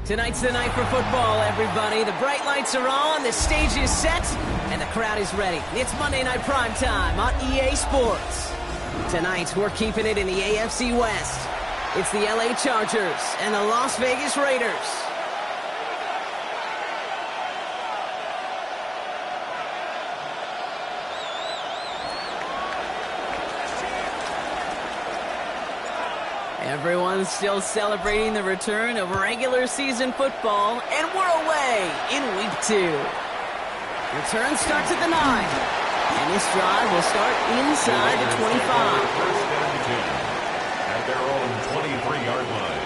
Tonight's the night for football, everybody. The bright lights are on, the stage is set, and the crowd is ready. It's Monday Night Prime Time on EA Sports. Tonight, we're keeping it in the AFC West. It's the LA Chargers and the Las Vegas Raiders. Everyone's still celebrating the return of regular season football, and we're away in Week 2. Return starts at the 9, and this drive will start inside the 25. First and 10 at their own 23-yard line.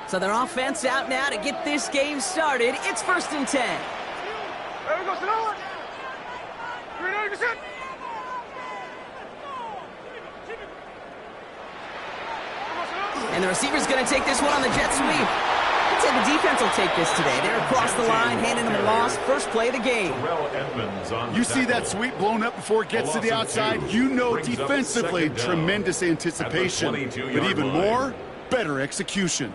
So their offense out now to get this game started. It's 1st and 10. There we go, slow. 390%. And the receiver's going to take this one on the jet sweep. I'd say the defense will take this today. They're across the line, handing them a loss. First play of the game. You see that sweep blown up before it gets to the outside. You know defensively, tremendous anticipation. But even more, better execution.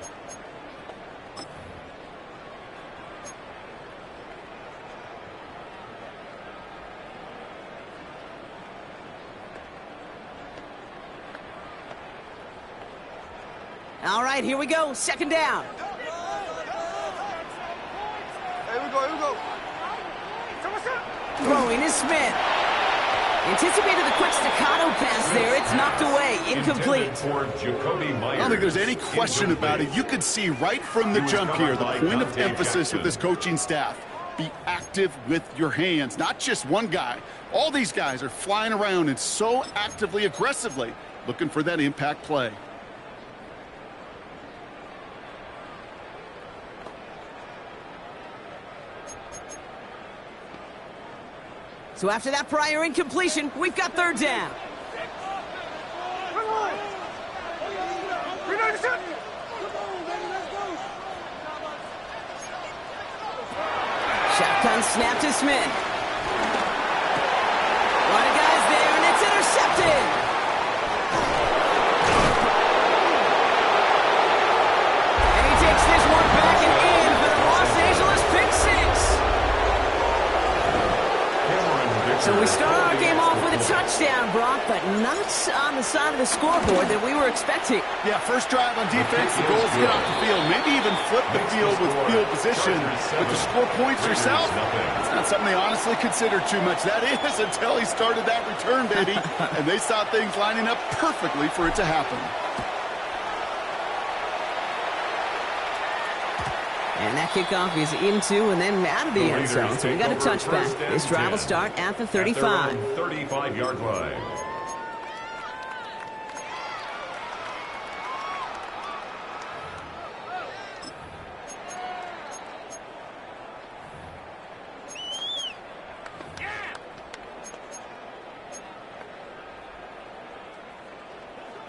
All right, here we go. 2nd down. Here we go. Throwing is Smith. Anticipated the quick staccato pass there. It's knocked away. Incomplete. I don't think there's any question about it. You could see right from the jump here the point of emphasis with this coaching staff. Be active with your hands, not just one guy. All these guys are flying around and so actively, aggressively looking for that impact play. So after that prior incompletion, we've got 3rd down. Shotgun snap to Smith. Lot of guys there, and it's intercepted. And he takes this one back and in for the Los Angeles pick 6. So we start our game off with a touchdown, Brock, but not on the side of the scoreboard that we were expecting. Yeah, first drive on defense, the goal is to get off the field, maybe even flip the field with field position. But to score points yourself, it's not something they honestly consider too much. That is until he started that return, baby, and they saw things lining up perfectly for it to happen. And that kickoff is into and then out of the end zone, so we got a touchback. This drive will start at the 35. 35-yard line.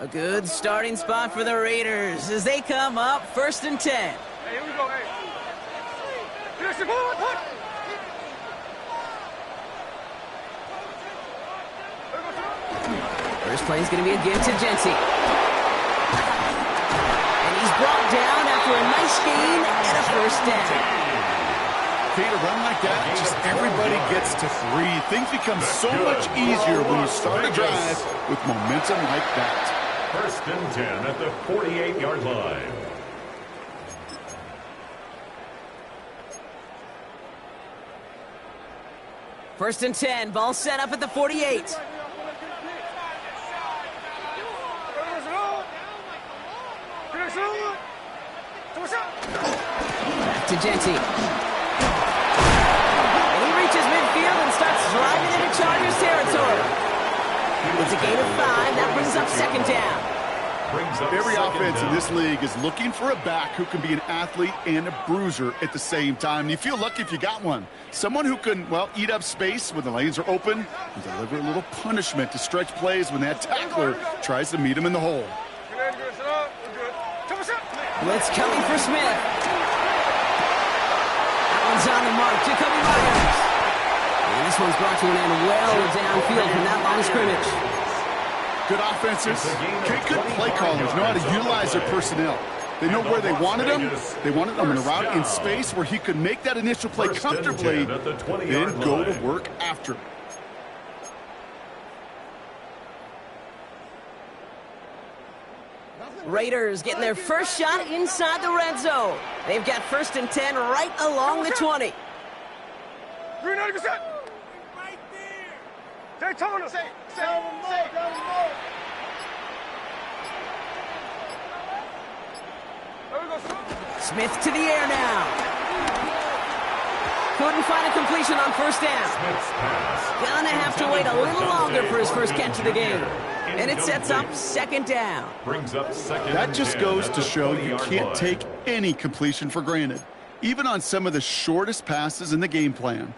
A good starting spot for the Raiders as they come up 1st and 10. Hey, here we go, hey. Here's the ball, put. First play is going to be a gift to Jency. And he's brought down after a nice gain and a 1st down. Okay, to run like that, just everybody gets to 3. Things become so much easier when you start a drive with momentum like that. 1st and 10 at the 48-yard line. First and 10, ball set up at the 48. Back to Jency. And he reaches midfield and starts driving into Chargers territory. It's a gain of 5. That brings up 2nd down. Brings up Every second offense down. in this league is looking for a back who can be an athlete and a bruiser at the same time. You feel lucky if you got one. Someone who can, well, eat up space when the lanes are open and deliver a little punishment to stretch plays when that tackler tries to meet him in the hole. Blitz coming for Smith. That one's on the mark. Jacoby Myers. And this one's brought to an end well downfield from that line of scrimmage. Good offenses, good play callers know how to utilize their personnel. They know where they wanted him. They wanted him in a route in space where he could make that initial play comfortably, then go to work after it. Raiders getting their first shot inside the red zone. They've got 1st and 10 right along the 20. 390%. Right there. Daytona. Say. Smith to the air now. Couldn't find a completion on 1st down. Gonna have to wait a little longer for his first catch of the game. And it sets up 2nd down. Brings up second That just and goes 10 to at the show you 20-yard can't line. take any completion for granted, even on some of the shortest passes in the game plan.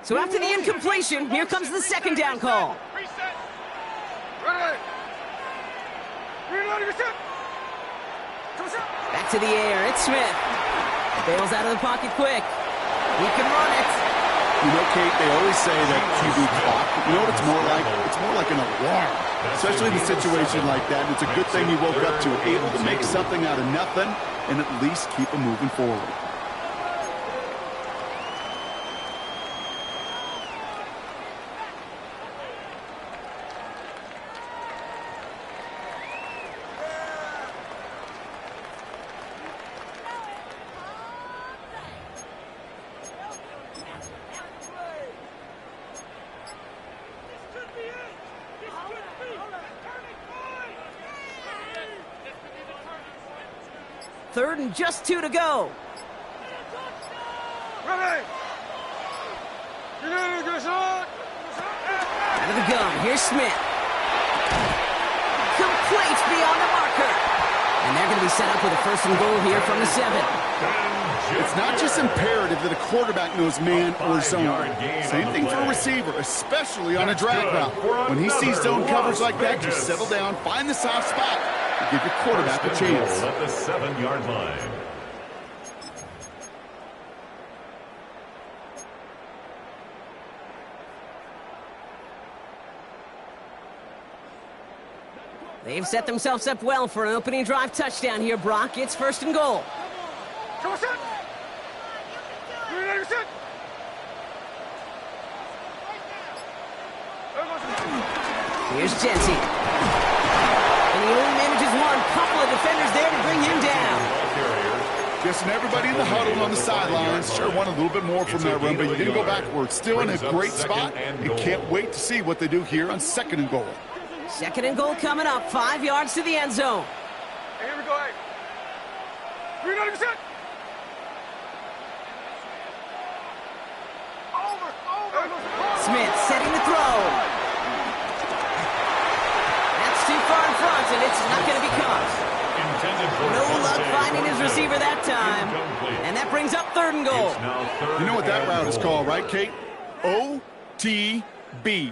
So after the incompletion, here comes the 2nd down call. Reset. Ready. 390%. Back to the air, it's Smith. Bails out of the pocket quick. He can run it. You know, Kate, they always say that QB clock. You know what it's more like? It's more like an alarm, especially in a situation like that. And it's a good thing you woke up to it, able to make something out of nothing and at least keep them moving forward. Third and just 2 to go. Ready. Out of the gun, here's Smith. Complete beyond the marker. And they're going to be set up with a 1st and goal here from the 7. It's not just imperative that a quarterback knows man or zone. Same thing for a receiver, especially on a drag route. When he sees zone coverage like that, just settle down, find the soft spot, and give your quarterback a chance. At the 7-yard line. They've set themselves up well for an opening drive touchdown here, Brock. It's 1st and goal. Come on, set. 390%. Here's Genty. And he only manages one. Couple of defenders there to bring him down. Guessing everybody in the huddle on the sidelines sure want a little bit more from that run, but you didn't go backwards. Still in a great spot and can't wait to see what they do here on 2nd and goal. 2nd and goal coming up. 5 yards to the end zone. Hey, here we go, hey. 390%. Over. Smith setting the throw. That's too far in front, and it's not going to be caught. No luck finding his receiver that time. And that brings up 3rd and goal. You know what that route is called, right, Kate? OTB,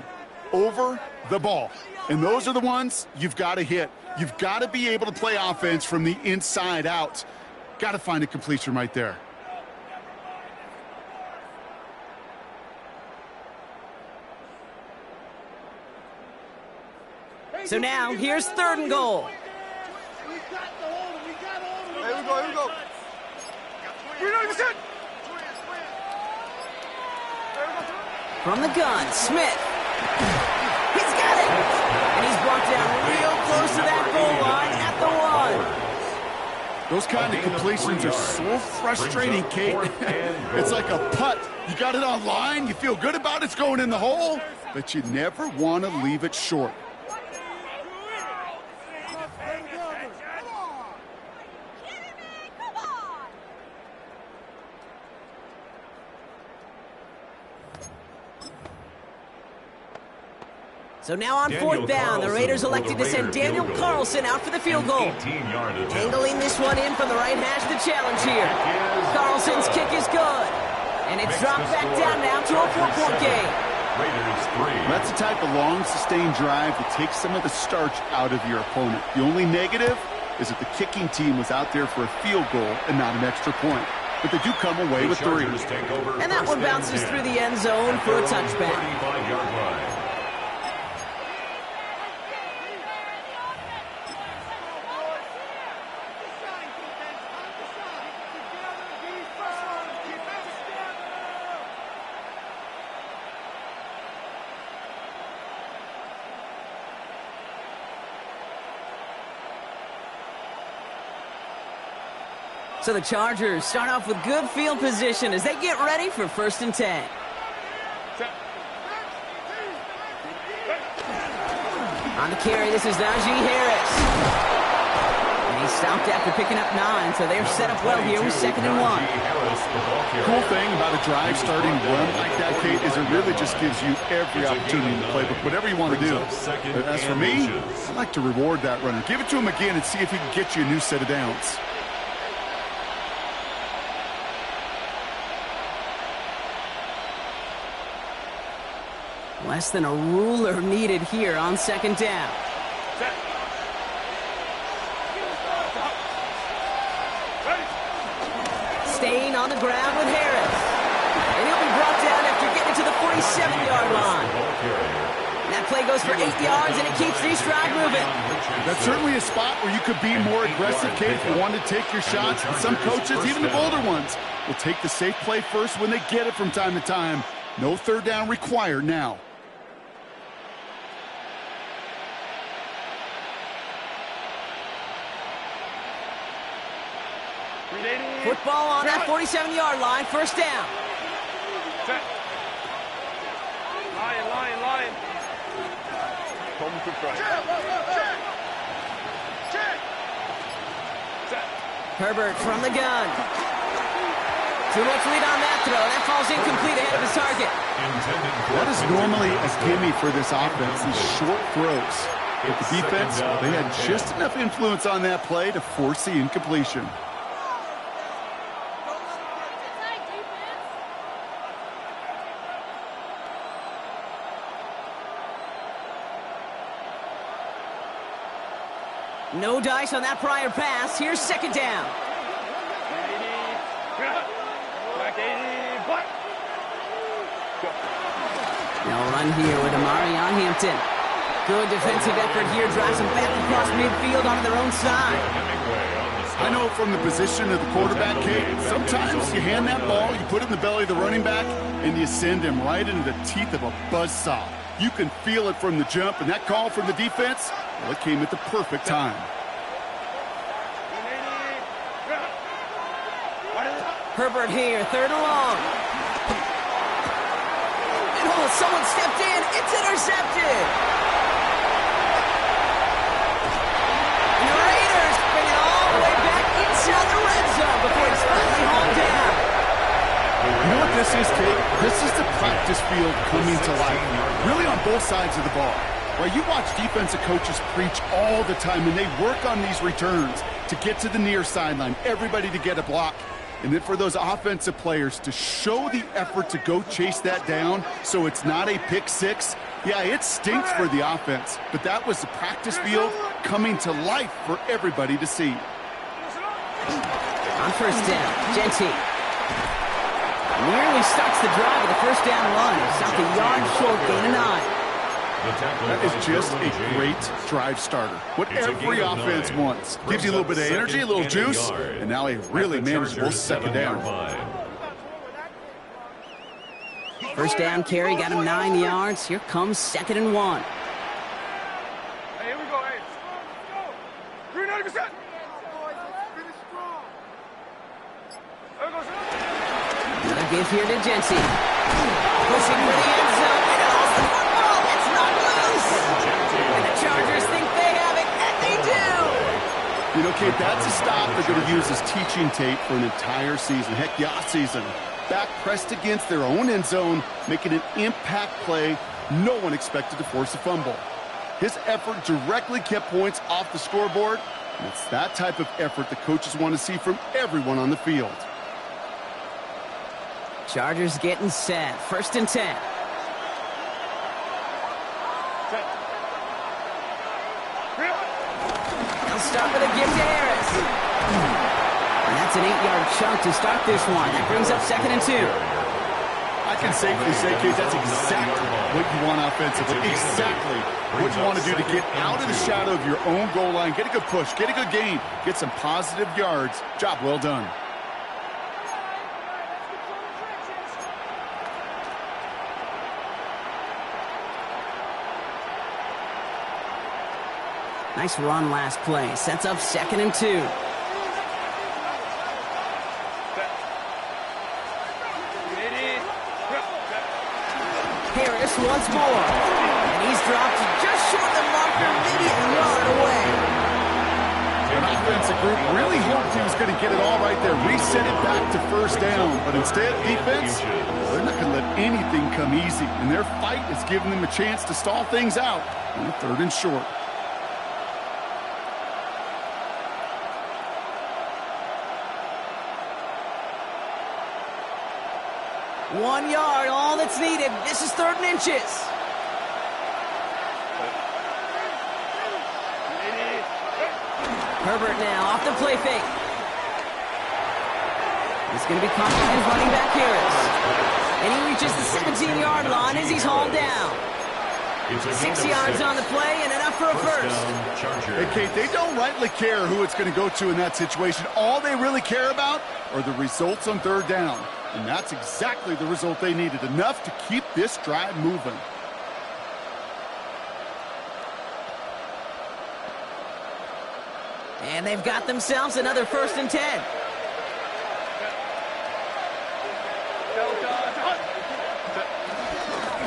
over the ball. And those are the ones you've got to hit. You've got to be able to play offense from the inside out. Got to find a completion right there. So now, here's 3rd and goal. Here we go. 390%. From the gun, Smith. He's got it. And he's brought down real close to that goal line at the 1. Those kind of completions are so frustrating, Kate. It's like a putt. You got it on line, you feel good about it's going in the hole, but you never want to leave it short. So now on fourth down, the Raiders elected to send Daniel Carlson out for the field goal. Angling this one in from the right hash, the challenge here. Carlson's kick is good. And it's dropped back down now to a 4-point game. That's the type of long, sustained drive that takes some of the starch out of your opponent. The only negative is that the kicking team was out there for a field goal and not an extra point. But they do come away with 3. And that one bounces through the end zone for a touchback. So the Chargers start off with good field position as they get ready for 1st and 10. On the carry, this is Najee Harris. And he stopped after picking up 9, so they're set up well here with 2nd and 1. Cool thing about a drive starting run like that, Kate, is it really just gives you every opportunity in the playbook, whatever you want to do. As for me, I like to reward that runner. Give it to him again and see if he can get you a new set of downs. Less than a ruler needed here on 2nd down. Staying on the ground with Harris. And he'll be brought down after getting to the 47-yard line. And that play goes for 8 yards, and it keeps the stride moving. That's certainly a spot where you could be more aggressive, Kate, if you want to take your shots. And some coaches, even the bolder ones, will take the safe play first when they get it from time to time. No 3rd down required now. Football on that 47-yard line, 1st down. Lion. Herbert from the gun. Too much lead on that throw. That falls incomplete ahead of his target. That is normally a gimme for this offense, these short throws. But the defense, they had just enough influence on that play to force the incompletion. No dice on that prior pass. Here's 2nd down. No run here with Amari on Hampton. Good defensive effort here. Drives them back across midfield onto their own side. I know from the position of the quarterback, Kate, sometimes you hand that ball, you put it in the belly of the running back, and you send him right into the teeth of a buzzsaw. You can feel it from the jump, and that call from the defense, well, it came at the perfect time. Herbert here, 3rd and long. And someone stepped in. It's intercepted. And the Raiders bring it all the way back inside the red zone before it's finally hauled down. You know what this is, Kate? This is the practice field coming to life, really on both sides of the ball. Right, you watch defensive coaches preach all the time, and they work on these returns to get to the near sideline, everybody to get a block. And then for those offensive players to show the effort to go chase that down so it's not a pick six, yeah, it stinks for the offense. But that was the practice field coming to life for everybody to see. On 1st down, Genty. Nearly starts the drive with a 1st down run. Stopped a yard short, gain of 9. That is just a great drive starter. What every offense wants. Gives you a little bit of energy, a little juice, and now a really manageable 2nd down. 1st down carry, got him 9 yards. Here comes 2nd and 1. Hey, here we go, hey. Let's go. 390%. Another give here to Genty. Pushing for the end zone. And it lost the football. It's not loose. And the Chargers think they have it, and they do. You know, Kate, that's a stop they're going to use as teaching tape for an entire season. Heck, yeah, season. Back pressed against their own end zone, making an impact play no one expected to force a fumble. His effort directly kept points off the scoreboard, and it's that type of effort the coaches want to see from everyone on the field. Chargers getting set. 1st and 10. They'll start with a give to Harris. And that's an 8-yard chunk to start this one. That brings up 2nd and 2. I can safely say, Kate, that's exactly what you want offensively. Exactly what you want to do to get out of the shadow of your own goal line, get a good push, get a good gain, get some positive yards. Job well done. Nice run last play. Sets up 2nd and 2. Harris once more. And he's dropped just short of the marker, maybe a yard away. An offensive group really hoped he was going to get it all right there. Reset it back to 1st down. But instead, defense, they're not going to let anything come easy. And their fight is giving them a chance to stall things out on 3rd and short. One yard, all that's needed. This is 3rd and inches. Herbert now off the play fake. He's going to be caught by his running back Harris. And he reaches the 17-yard line as he's hauled down. 6 yards on the play and enough for a first. Hey, Kate, they don't rightly care who it's going to go to in that situation. All they really care about are the results on 3rd down. And that's exactly the result they needed, enough to keep this drive moving. And they've got themselves another 1st and 10.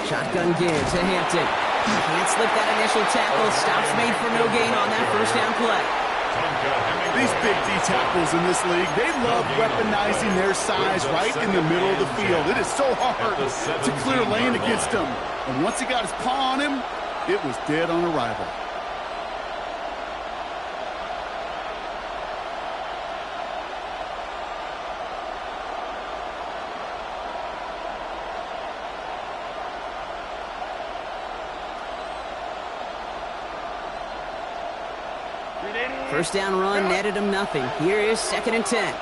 Shotgun give to Hampton. Can't slip that initial tackle. Stops made for no gain on that 1st down play. These big D tackles in this league, they love weaponizing their size right in the middle of the field. It is so hard to clear lane against him. And once he got his paw on him, it was dead on arrival. First down run netted him nothing. Here is 2nd and 10.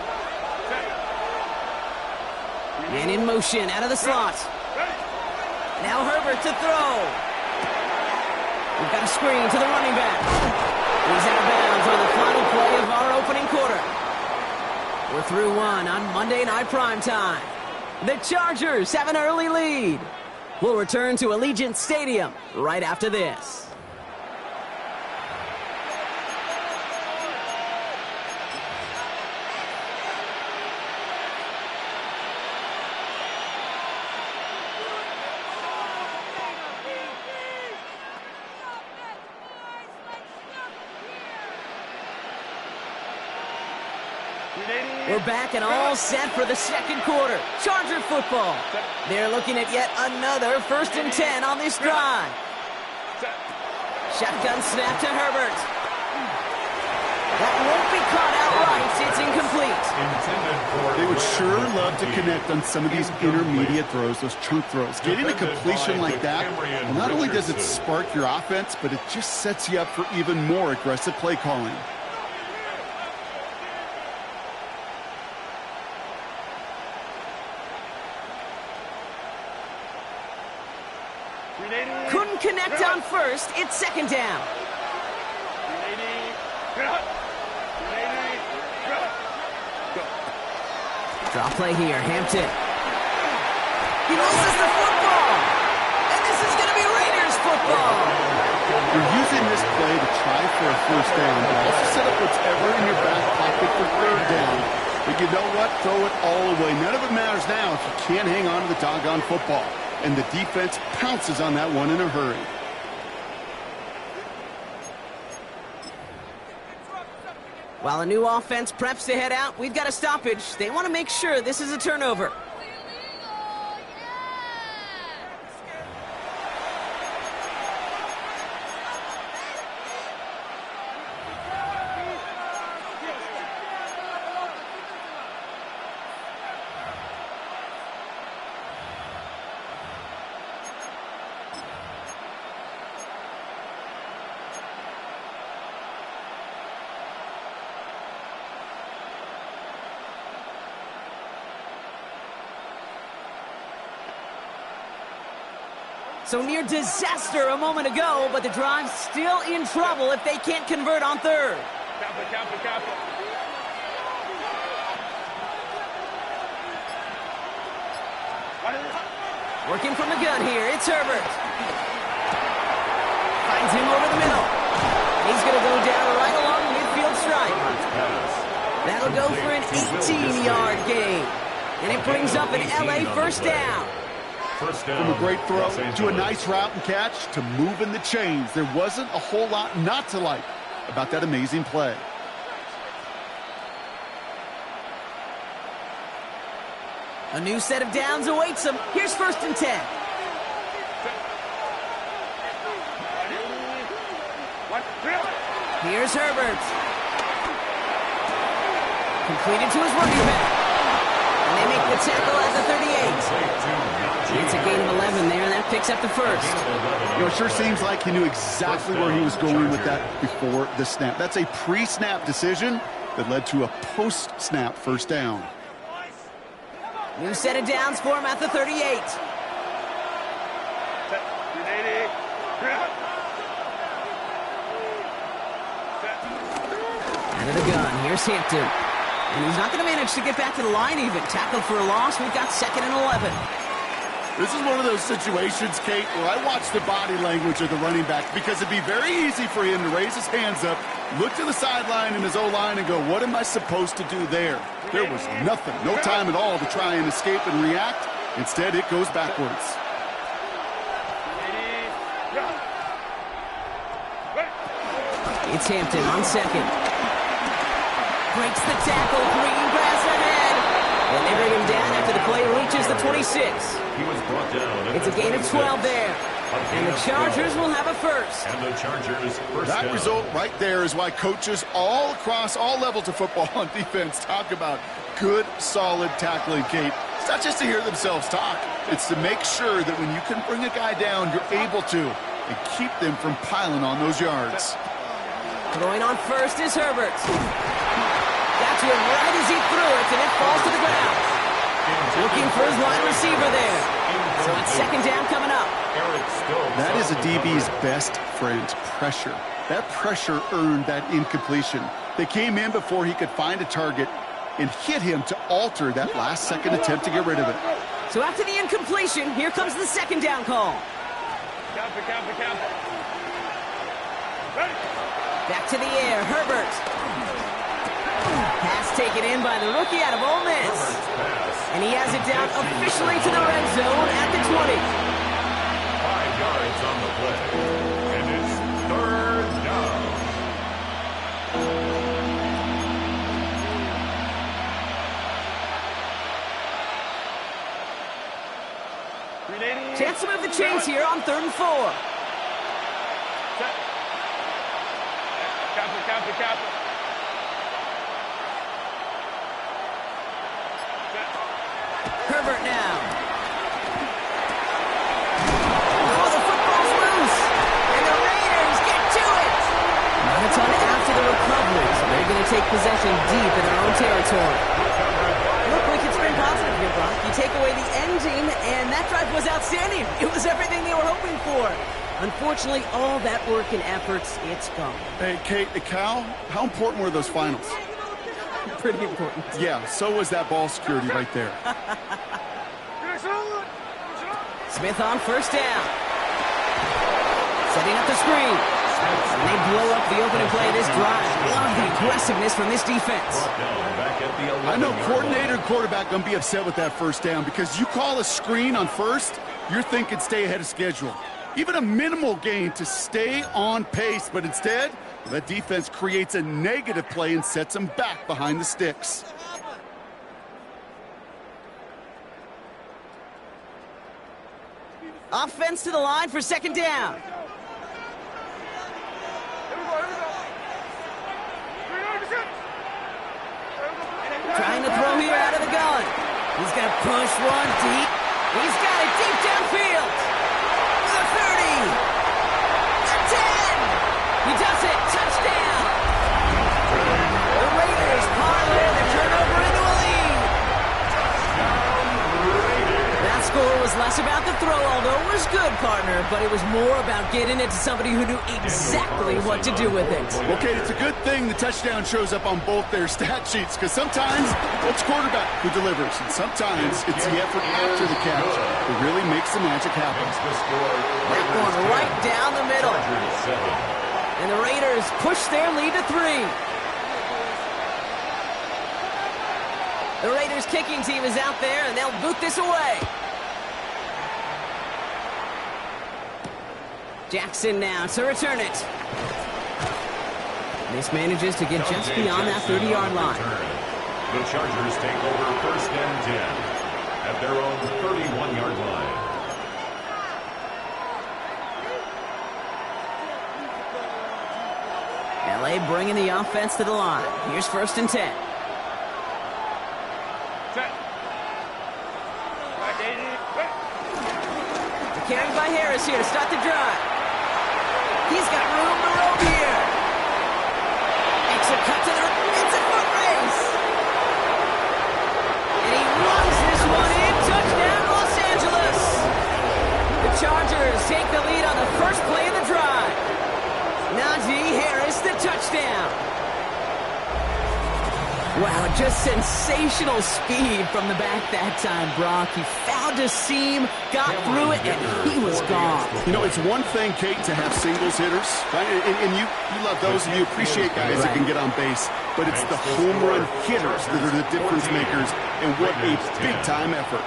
And in motion out of the slot. Now Herbert to throw. We've got a screen to the running back. He's out of bounds on the final play of our opening quarter. We're through one on Monday Night Primetime. The Chargers have an early lead. We'll return to Allegiant Stadium right after this. We're back and all set for the 2nd quarter. Charger football. They're looking at yet another 1st and 10 on this drive. Shotgun snap to Herbert. That won't be caught outright. It's incomplete. They would sure love to connect on some of these intermediate throws, those chunk throws. Getting a completion like that, well, not only does it spark your offense, but it just sets you up for even more aggressive play calling. Couldn't connect on 1st. It's 2nd down. Draw play here. Hampton. He loses the football. And this is going to be Raiders football. You're using this play to try for a 1st down, but also set up whatever in your back pocket for 3rd down. But you know what? Throw it all away. None of it matters now if you can't hang on to the doggone football. And the defense pounces on that one in a hurry. While a new offense preps to head out, we've got a stoppage. They want to make sure this is a turnover. So near disaster a moment ago, but the drive's still in trouble if they can't convert on third. Kappa. Working from the gun here, it's Herbert. Finds him over the middle. He's going to go down right along the midfield stripe. That'll go for an 18-yard gain. And it brings up an LA first down. From a great throw to a nice route and catch to moving the chains. There wasn't a whole lot not to like about that amazing play. A new set of downs awaits them. Here's 1st and 10. Here's Herbert. Completed to his running back. And they make the tackle at the 38. It's a gain of 11 there, and that picks up the first. You know, it sure seems like he knew exactly where he was going with that before the snap. That's a pre-snap decision that led to a post-snap first down. New set of downs for him at the 38. Out of the gun, here's Hampton. And he's not going to manage to get back to the line even. Tackled for a loss, we've got 2nd and 11. This is one of those situations, Kate, where I watch the body language of the running back because it'd be very easy for him to raise his hands up, look to the sideline in his O-line and go, what am I supposed to do there? There was nothing, no time at all to try and escape and react. Instead, it goes backwards. It's Hampton on 2nd. Breaks the tackle, green grass ahead. And they bring him down after the play reaches the 26. He was brought down. It's a gain of 12 there. And the Chargers will have a first. And the Chargers first That down. result right there is why coaches all across all levels of football on defense talk about good, solid tackling, Kate. It's not just to hear themselves talk. It's to make sure that when you can bring a guy down, you're able to and keep them from piling on those yards. Throwing on first is Herbert. Got to him right as he threw it, and it falls to the ground. Looking for his wide receiver there. So it's 2nd down coming up. That is a DB's best friend, pressure. That pressure earned that incompletion. They came in before he could find a target and hit him to alter that last-second attempt to get rid of it. So after the incompletion, here comes the 2nd down call. Back to the air, Herbert. Pass taken in by the rookie out of Ole Miss. And he has it down officially to the red zone at the 20. 5 yards on the play. And it's 3rd down. Chance to move the chains here on 3rd and 4. Kappa. Herbert now. Oh, the football's loose. And the Raiders get to it. Not a ton after the recovery, so they're going to take possession deep in their own territory. Look, we can spin positive here, Brock. You take away the ending, and that drive was outstanding. It was everything they were hoping for. Unfortunately, all that work and efforts, it's gone. Hey, Kate, Cal, how important were those finals? Pretty important. Yeah, so was that ball security right there. Smith on first down. Setting up the screen. And they blow up the opening play of this drive. Love the aggressiveness from this defense. I know coordinator and quarterback going to be upset with that first down because you call a screen on first, you're thinking stay ahead of schedule. Even a minimal gain to stay on pace, but instead, that defense creates a negative play and sets them back behind the sticks. Offense to the line for 2nd down. Trying to throw here out of the gun. He's going to push one deep. He's got it deep downfield. The 30. The 10. He does it. Touchdown. The Raiders parlay the turnover into a lead. That score was less about the throw, although it was good, partner, but it was more about getting it to somebody who knew exactly what to do with it. Okay, it's a good thing the touchdown shows up on both their stat sheets, because sometimes it's quarterback who delivers, and sometimes it's the effort after the catch that really makes the magic happen. That one right down the middle. And the Raiders push their lead to 3. The Raiders kicking team is out there, and they'll boot this away. Jackson now to return it. This manages to get just beyond that 30-yard line. The Chargers take over 1st and 10 at their own 31-yard line. LA bringing the offense to the line. Here's 1st and 10. Carried by Harris here to start the drive. He's got room to roam here. Makes a cut to the... It's a foot race. And he runs this one in. Touchdown, Los Angeles. The Chargers take the lead on the first play of the drive. Najee Harris, the touchdown. Wow, just sensational speed from the back that time, Brock. He found a seam, got through it, and he was gone. You know, it's one thing, Kate, to have singles hitters, right? And you love those, and you appreciate guys that can get on base. But it's the home run hitters that are the difference makers, and what a big-time effort.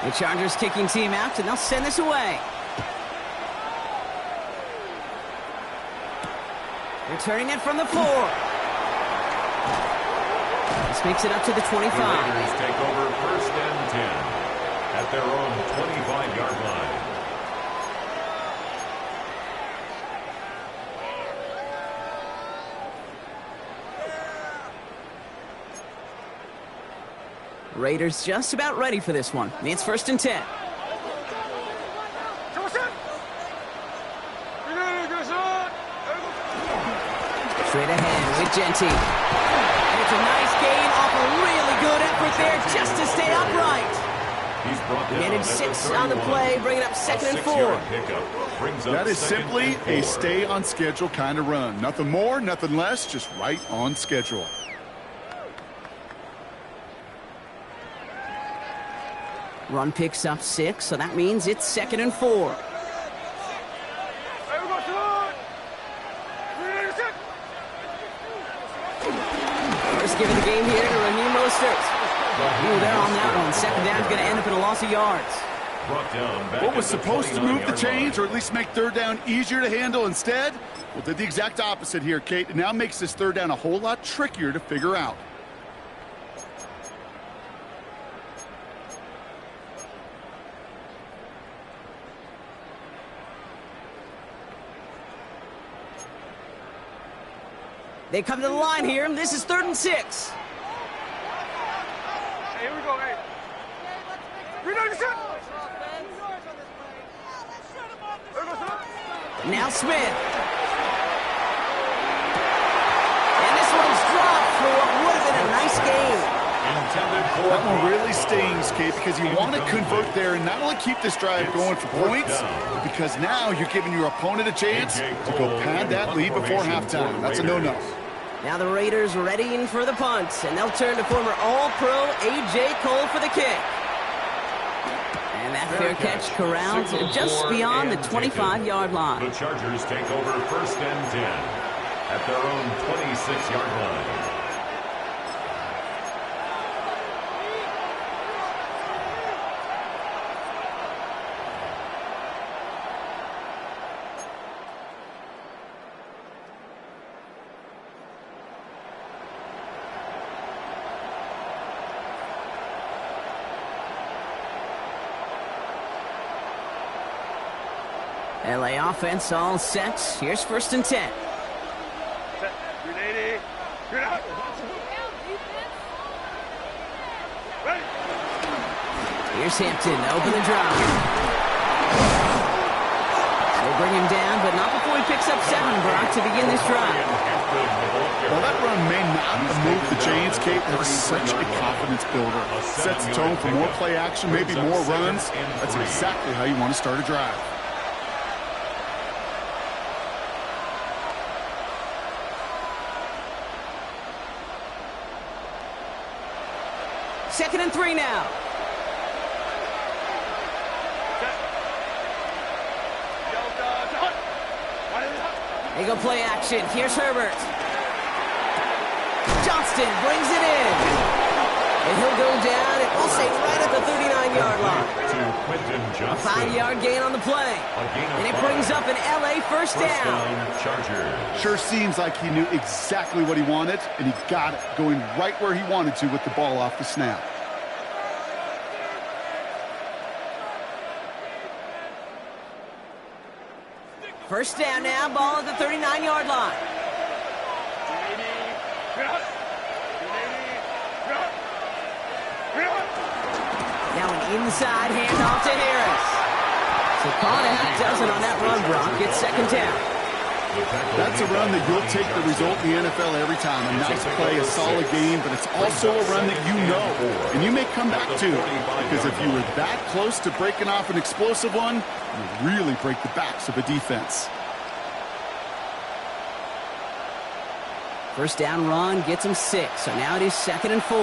The Chargers kicking team out, and they'll send this away. Returning it from the 4. This makes it up to the 25. The Raiders take over 1st and 10 at their own 25-yard line. Raiders just about ready for this one. It's 1st and 10. Straight ahead with Genty. And it's a nice gain off a really good effort there just to stay upright. He's brought down Getting 6 on the play, bringing up 2nd and 4. That is simply a stay-on-schedule kind of run. Nothing more, nothing less, just right on schedule. Run picks up 6, so that means it's 2nd and 4. First give of the game here to Raheem Mostert. Ooh, they're on that one. 2nd down's going to end up in a loss of yards. What was supposed to move the chains, or at least make 3rd down easier to handle instead? Well, did the exact opposite here, Kate. It now makes this 3rd down a whole lot trickier to figure out. They come to the line here, and this is 3rd and 6. Hey, here we go, hey. Now Smith. And this one's dropped for what would have been a nice game. That one really stings, Kate, because you want to convert there and not only keep this drive going for points, but because now you're giving your opponent a chance to go pad that lead before halftime. That's a no-no. Now the Raiders readying for the punt, and they'll turn to former All-Pro A.J. Cole for the kick. And that fair catch corralled just beyond the 25-yard line. The Chargers take over 1st and 10 at their own 26-yard line. LA offense all set. Here's 1st and 10. Set. 380. Good out. Ready. Here's Hampton, open the drive. They bring him down, but not before he picks up 7, Brock, to begin this drive. Well, that run may not have moved the chains, Kate. That was such a confidence builder. Sets the tone for more play action, maybe more runs. That's exactly how you want to start a drive. Second and 3 now. They go play action. Here's Herbert. Johnston brings it in. And he'll go down, and we'll say right at the 39-yard line. A 5-yard gain on the play. And it brings up an LA first down. Sure seems like he knew exactly what he wanted, and he got it, going right where he wanted to with the ball off the snap. First down now, ball at the 39-yard line. Now an inside handoff to Harris. So caught a half dozen on that run, Brock. It's second down. That's a run that you'll take the result in the NFL every time. A nice play, a solid game, but it's also a run that you know, and you may come back to, because if you were that close to breaking off an explosive one, you really break the backs of a defense. First down run gets him 6, so now it is second and 4.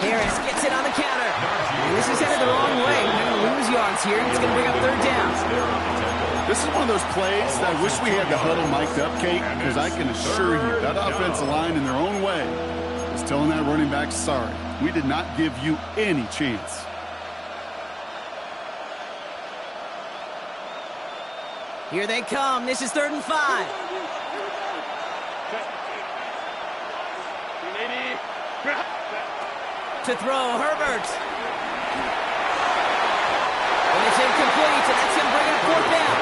Harris gets it on the counter. And this is headed the wrong way. They're going to lose yards here. It's going to bring up third down. This is one of those plays that I wish we had the huddle mic'd up, Kate, because I can assure you that offensive line in their own way is telling that running back, sorry, we did not give you any chance. Here they come. This is 3rd and 5. To throw, Herbert. And it's incomplete, and that's going to bring up 4th down.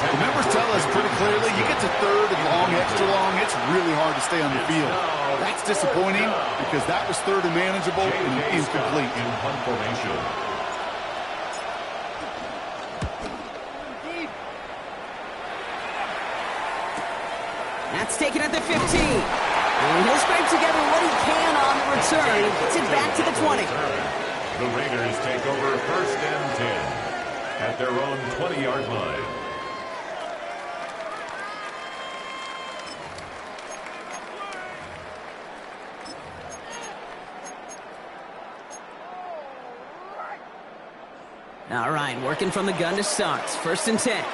The numbers tell us pretty clearly, you get to 3rd and long, extra long, it's really hard to stay on the field. That's disappointing because that was 3rd and manageable and incomplete. That's taken at the 15. And he'll scrape together what he can on the return and gets it back to the 20. The Raiders take over 1st and 10 at their own 20-yard line. All right, working from the gun to start. 1st and 10.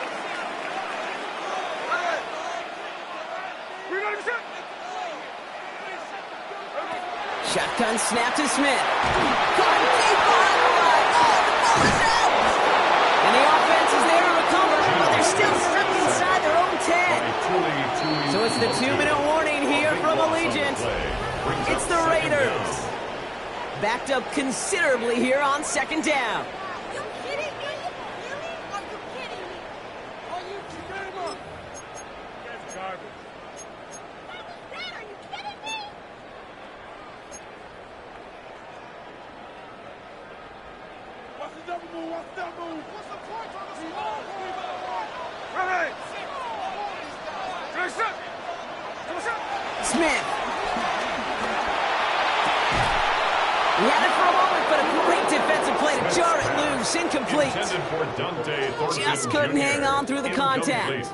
Shotgun snap to Smith. Going deep behind the line. Oh, the ball is out! And the offense is there to recover, but they're still stuck inside their own 10. So it's the 2-minute warning here from Allegiant. It's the Raiders. Backed up considerably here on 2nd down. Are you kidding me? Really? Are you kidding me? Are you kidding me? That's garbage. What was that? Are you kidding me? What's the double move? What's the double move? What's the point on the small? Right. Smith. He had it for a moment, but a great defensive play to jar it loose. Incomplete. Just couldn't hang on through the contact.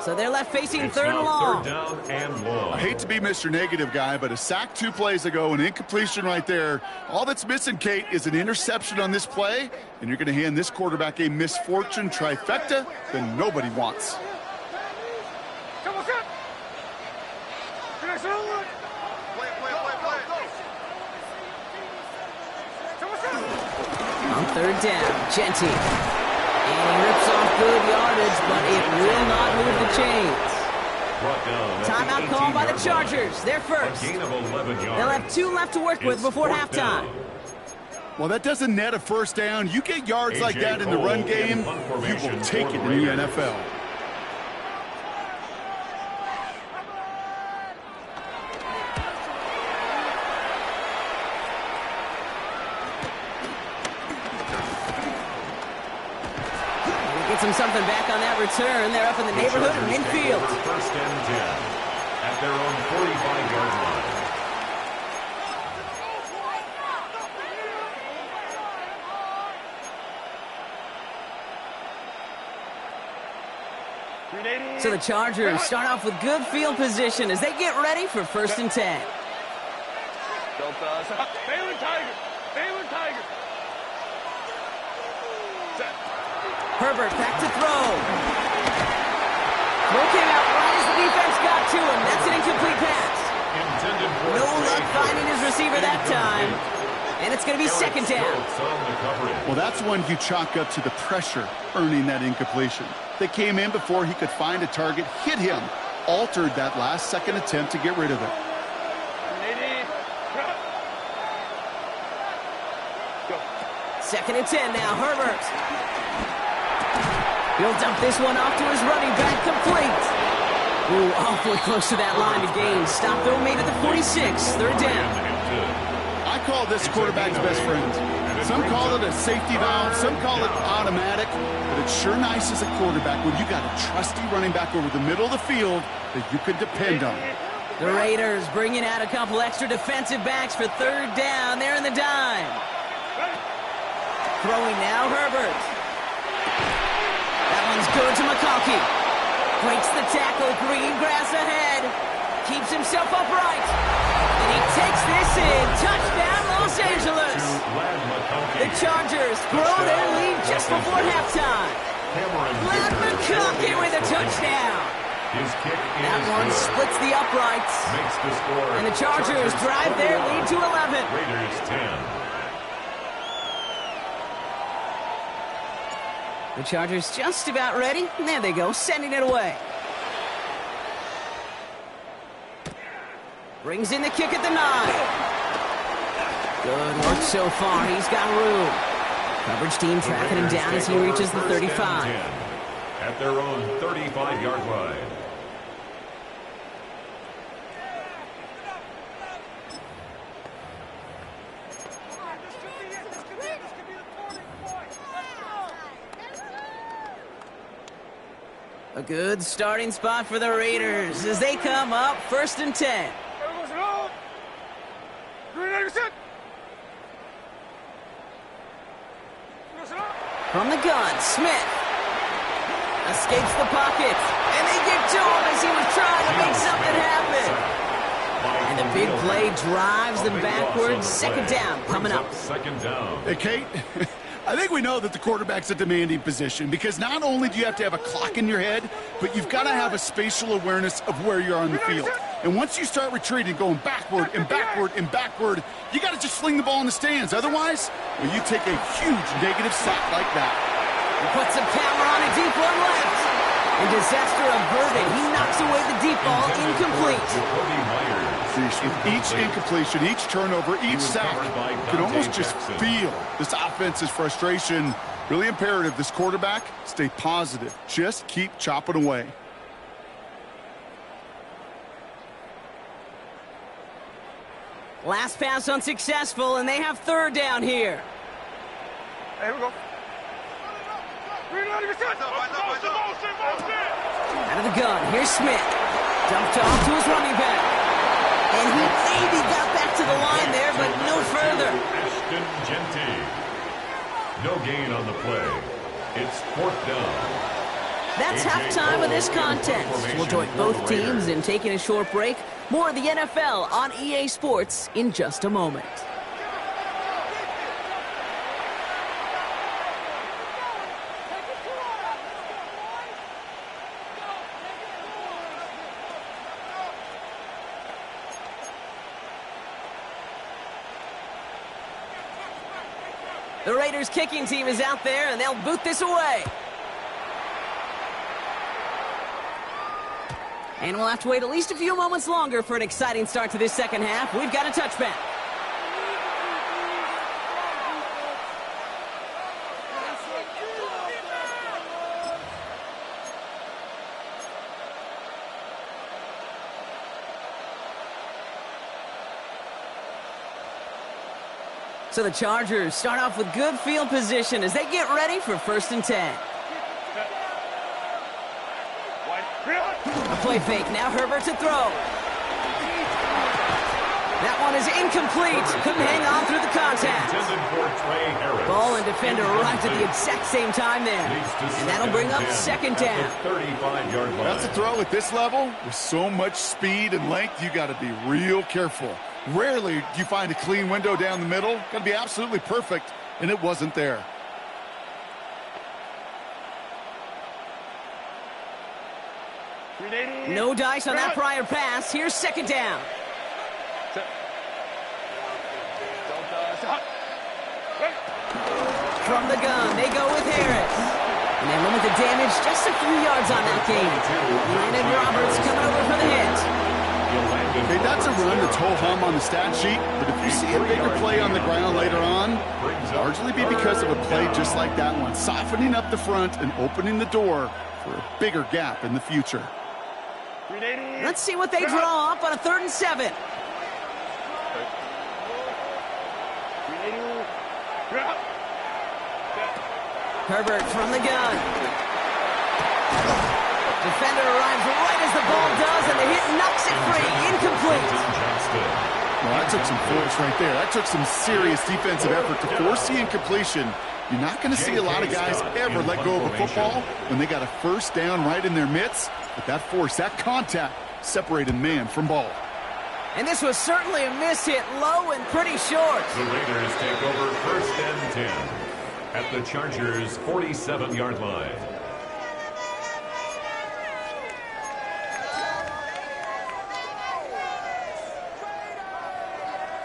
So they're left facing 3rd and long. I hate to be Mr. Negative guy, but a sack 2 plays ago, an incompletion right there. All that's missing, Kate, is an interception on this play, and you're going to hand this quarterback a misfortune trifecta that nobody wants. On 3rd down, Genty. And he rips off good yardage, but it will not move the chains. Timeout called by the Chargers. They're first. They'll have 2 left to work with before halftime. Well, that doesn't net a first down. You get yards like that in the run game, you will take it in the NFL. them something back on that return. They're up in the neighborhood of midfield. First and 10 at their own 45-yard line. So the Chargers start off with good field position as they get ready for first and 10. Baylor Tiger. Baylor Tiger. Herbert back to throw. Throw came out right as the defense got to him. That's an incomplete pass. No luck finding his receiver that time. And it's going to be second down. Well, that's one you chalk up to the pressure earning that incompletion. They came in before he could find a target, hit him, altered that last-second attempt to get rid of it. Second and 10 now, Herbert. He'll dump this one off to his running back, complete. Ooh, awfully close to that line to gain. Stop though made at the 46, third down. I call this quarterback's best friend. Some call it a safety valve, some call it automatic, but it's sure nice as a quarterback when you got a trusty running back over the middle of the field that you can depend on. The Raiders bringing out a couple extra defensive backs for third down. They're in the dime. Throwing now, Herbert. That one's good to McConkey. Breaks the tackle, green grass ahead. Keeps himself upright. And he takes this in. Touchdown, Los Angeles. The Chargers grow their lead just before halftime. Glad McConkey with a touchdown. That one splits the uprights. And the Chargers drive their lead to 11. Raiders 10. The Chargers just about ready. And there they go, sending it away. Brings in the kick at the 9. Good work so far. He's got room. Coverage team tracking him down as he reaches the 35. At their own 35-yard line. A good starting spot for the Raiders as they come up first and 10. From the gun, Smith escapes the pocket, and they get to him as he was trying to make something happen. And the big play drives them backwards. Second down coming up. Second down. Hey, Kate, I think we know that the quarterback's a demanding position because not only do you have to have a clock in your head, but you've got to have a spatial awareness of where you are on the field. And once you start retreating, going backward and backward and backward, you got to just fling the ball in the stands. Otherwise, well, you take a huge negative sack like that. He puts some power on a deep one left. And disaster averted. He knocks away the deep ball, incomplete. With each incompletion, each turnover, each sack, you can almost just feel this offense's frustration. Really imperative, this quarterback, stay positive. Just keep chopping away. Last pass unsuccessful, and they have third down here. Here we go. Out of the gun, here's Smith. Dumped off to his running back. And he maybe got back to the line there, but no further. Ashton Genty. No gain on the play. It's fourth down. That's halftime of this contest. We'll join both teams in taking a short break. More of the NFL on EA Sports in just a moment. The Raiders kicking team is out there, and they'll boot this away. And we'll have to wait at least a few moments longer for an exciting start to this second half. We've got a touchback. So the Chargers start off with good field position as they get ready for first and 10. A play fake. Now Herbert to throw. That one is incomplete. Couldn't hang on through the contact. Ball and defender arrived at the exact same time there. And that'll bring up second down. That's a throw at this level. With so much speed and length, you got to be real careful. Rarely do you find a clean window down the middle. Got to be absolutely perfect, and it wasn't there. No dice on that prior pass. Here's second down. From the gun, they go with Harris. And they limit the damage just a few yards on that game. Landon Roberts coming over for the hit. Okay, that's a run that's ho-hum on the stat sheet, but if you see a bigger play on the ground later on, largely be because of a play just like that one, softening up the front and opening the door for a bigger gap in the future. Let's see what they draw up on a 3rd and 7. Herbert from the gun. Defender arrives right as the ball does, and the hit knocks it free. Incomplete. Well, that took some force right there. That took some serious defensive effort to force the incompletion. You're not going to see a lot of guys ever let go of a football when they got a first down right in their midst. But that force, that contact, separated man from ball. And this was certainly a miss hit, low and pretty short. The Raiders take over 1st and 10 at the Chargers' 47-yard line.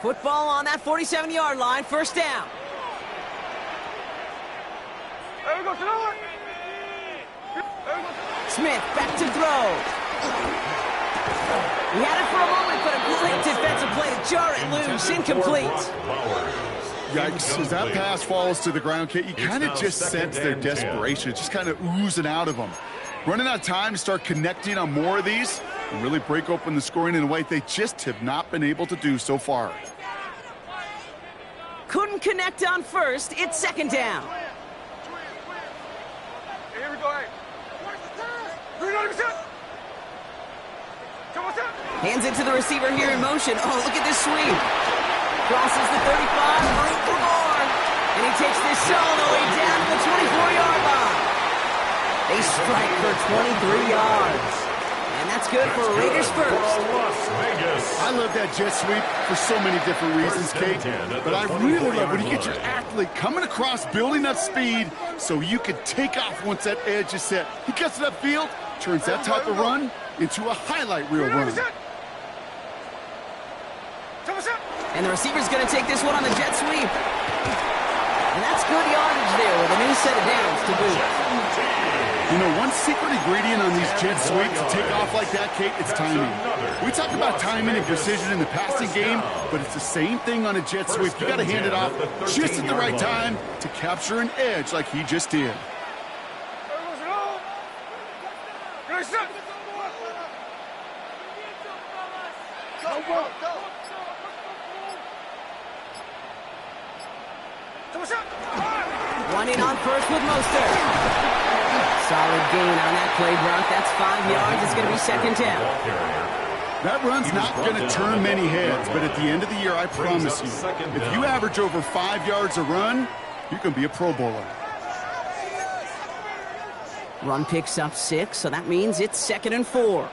Football on that 47-yard line, 1st down. Smith back to throw. He had it for a moment, but a great defensive play to jar it loose. Incomplete. Yikes, as that pass falls to the ground, Kate, you kind of just sense their desperation. It's just kind of oozing out of them. Running out of time to start connecting on more of these and really break open the scoring in a way they just have not been able to do so far. Couldn't connect on 1st. It's 2nd down. Here we go, hey. Hands it to the receiver here in motion. Oh, look at this sweep. Crosses the 35, room for more. And he takes this all the way down to the 24-yard line. They strike for 23 yards. And that's good for Raiders first. I love that jet sweep for so many different reasons, Kate. But I really love when you get your athlete coming across, building up speed so you can take off once that edge is set. He gets it upfield, turns that type of run into a highlight reel run. And the receiver's going to take this one on the jet sweep. And that's good yardage there with a new set of downs to boot. You know, one secret ingredient on these jet sweeps to take off like that, Kate, it's timing. We talk about timing and precision in the passing game, but it's the same thing on a jet sweep. You got to hand it off just at the right time to capture an edge like he just did. Running on 1st with Mostert. Solid gain on that play, Brock. That's 5 yards. It's going to be 2nd down. That run's not going to turn many heads, but at the end of the year, I promise you, if you average over 5 yards a run, you can be a Pro Bowler. Run picks up 6, so that means it's 2nd and 4.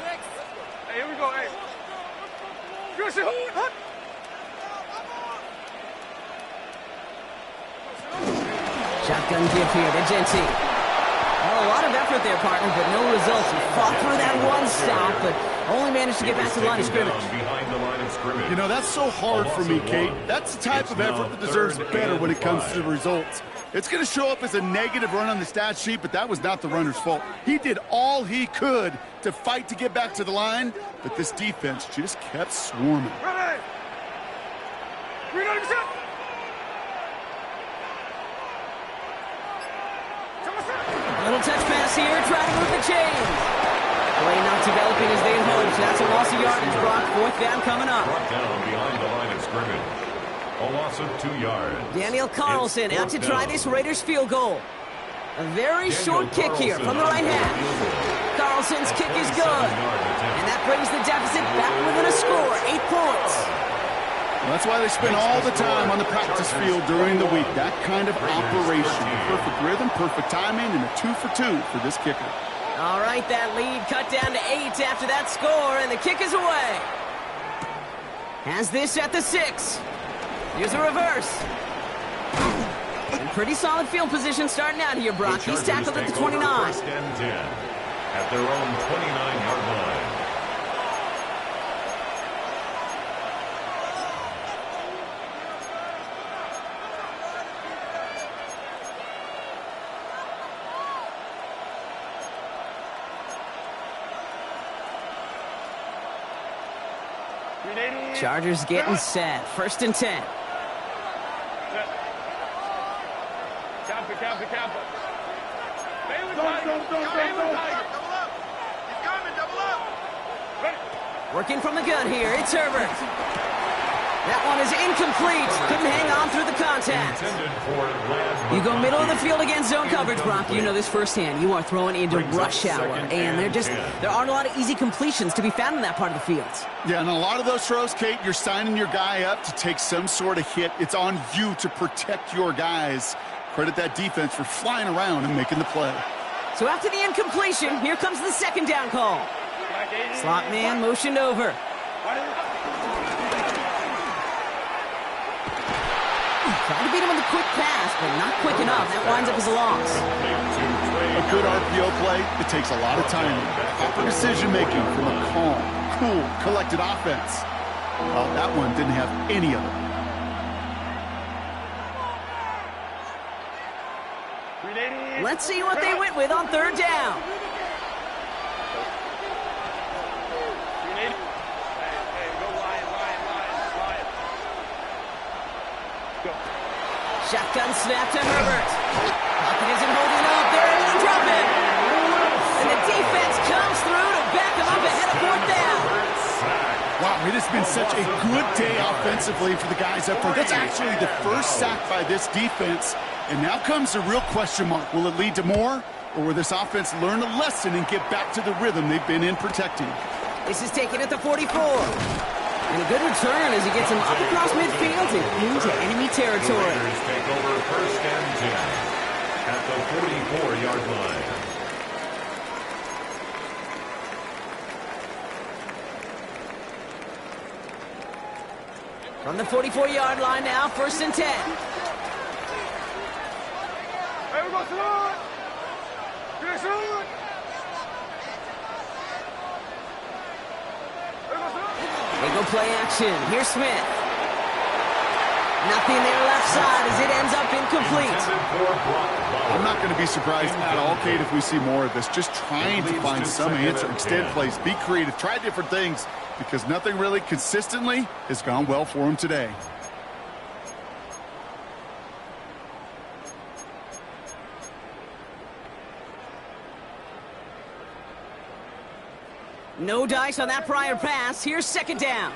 Hey, here we go, hey. Shotgun give here to Genty. Well, a lot of effort there, partner, but no results. He fought through that one stop, but only managed to get back to the line of scrimmage. You know, that's so hard for me, Kate. That's the type of effort that deserves better when it comes to the results. It's going to show up as a negative run on the stat sheet, but that was not the runner's fault. He did all he could to fight to get back to the line, but this defense just kept swarming. Ready! Little touch pass here, trying to move the chains. Play not developing as they had hoped. That's a loss of yardage, Brock. 4th down coming up. Brought down behind the line of scrimmage. A loss of 2 yards. Daniel Carlson out to try this Raiders field goal. A very short kick here from the right half. Charleston's kick is good. And that brings the deficit back within a score, 8 points. Well, that's why they spend all the time on the practice field during the week. That kind of operation. Perfect rhythm, perfect timing, and a 2 for 2 for this kicker. All right, that lead cut down to 8 after that score, and the kick is away. Has this at the 6. Here's a reverse. And pretty solid field position starting out here, Brock. He's tackled at the 29. First and 10 at their own 29-yard line. Chargers getting set. First and 10. Working from the gun here. It's Herbert. That one is incomplete. Couldn't hang on through the contact. You go middle of the field against zone coverage, Brock. You know this firsthand. You are throwing into rush hour, and there aren't a lot of easy completions to be found in that part of the field. Yeah, and a lot of those throws, Kate, you're signing your guy up to take some sort of hit. It's on you to protect your guys. Credit that defense for flying around and making the play. So after the incompletion, here comes the second down call. Slot man motioned over. Trying to beat him with a quick pass, but not quick enough. That winds up as a loss. A good RPO play, it takes a lot of timing. Proper decision-making from a calm, cool, collected offense. Well, that one didn't have any of it. Let's see what they went with on third down. Shotgun snap to Herbert. Pocket isn't holding up. They're able to drop it. And the defense comes through to back them up ahead of fourth down. Wow, it has been such a good day offensively for the guys up front. That's actually the first sack by this defense. And now comes the real question mark. Will it lead to more? Or will this offense learn a lesson and get back to the rhythm they've been in protecting? This is taken at the 44. And a good return as he gets him up across midfield and into enemy territory. Raiders take over first and 10 at the 44-yard line. From the 44-yard line now, first and 10. They go play action. Here's Smith. Nothing there left side as it ends up incomplete. I'm not going to be surprised at all, Kate, if we see more of this. Just trying to find some answer. Extend plays. Be creative. Try different things because nothing really consistently has gone well for him today. No dice on that prior pass. Here's second down.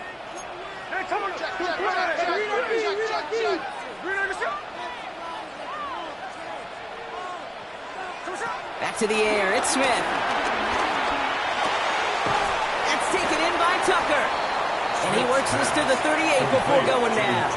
Back to the air. It's Smith. That's taken in by Tucker. And he works this to the 38 before going down.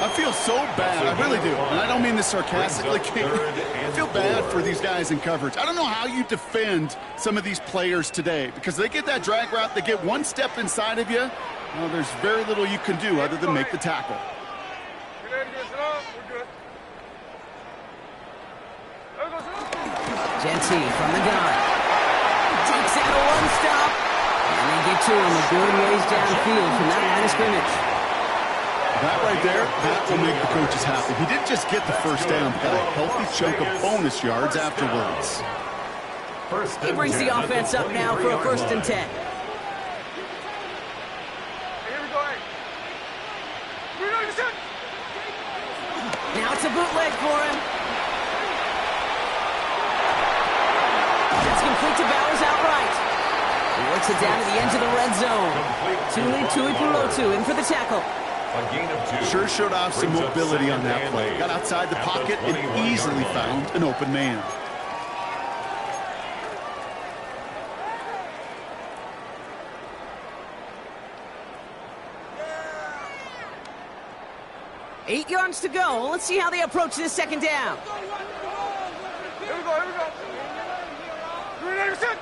I feel so bad. I really do. And I don't mean this sarcastically. I feel bad for these guys in coverage. I don't know how you defend some of these players today because they get that drag route. They get one step inside of you. Well, there's very little you can do other than make the tackle. Genty from the gun. Takes it a one stop. And they get to him a good ways downfield from that line of scrimmage. That right there, that will make the coaches happy. He didn't just get the first down, but got a healthy chunk of bonus yards afterwards. He brings the offense up now for a first and 10. Now it's a bootleg for him. It's complete to Bowers outright. He works it down to the edge of the red zone. Tui Pulotu in for the tackle. A gain of 2. Sure showed off some mobility on that play. Got outside the pocket and easily found an open man. 8 yards to go. Let's see how they approach this second down. Here we go, here we go. Ready, set.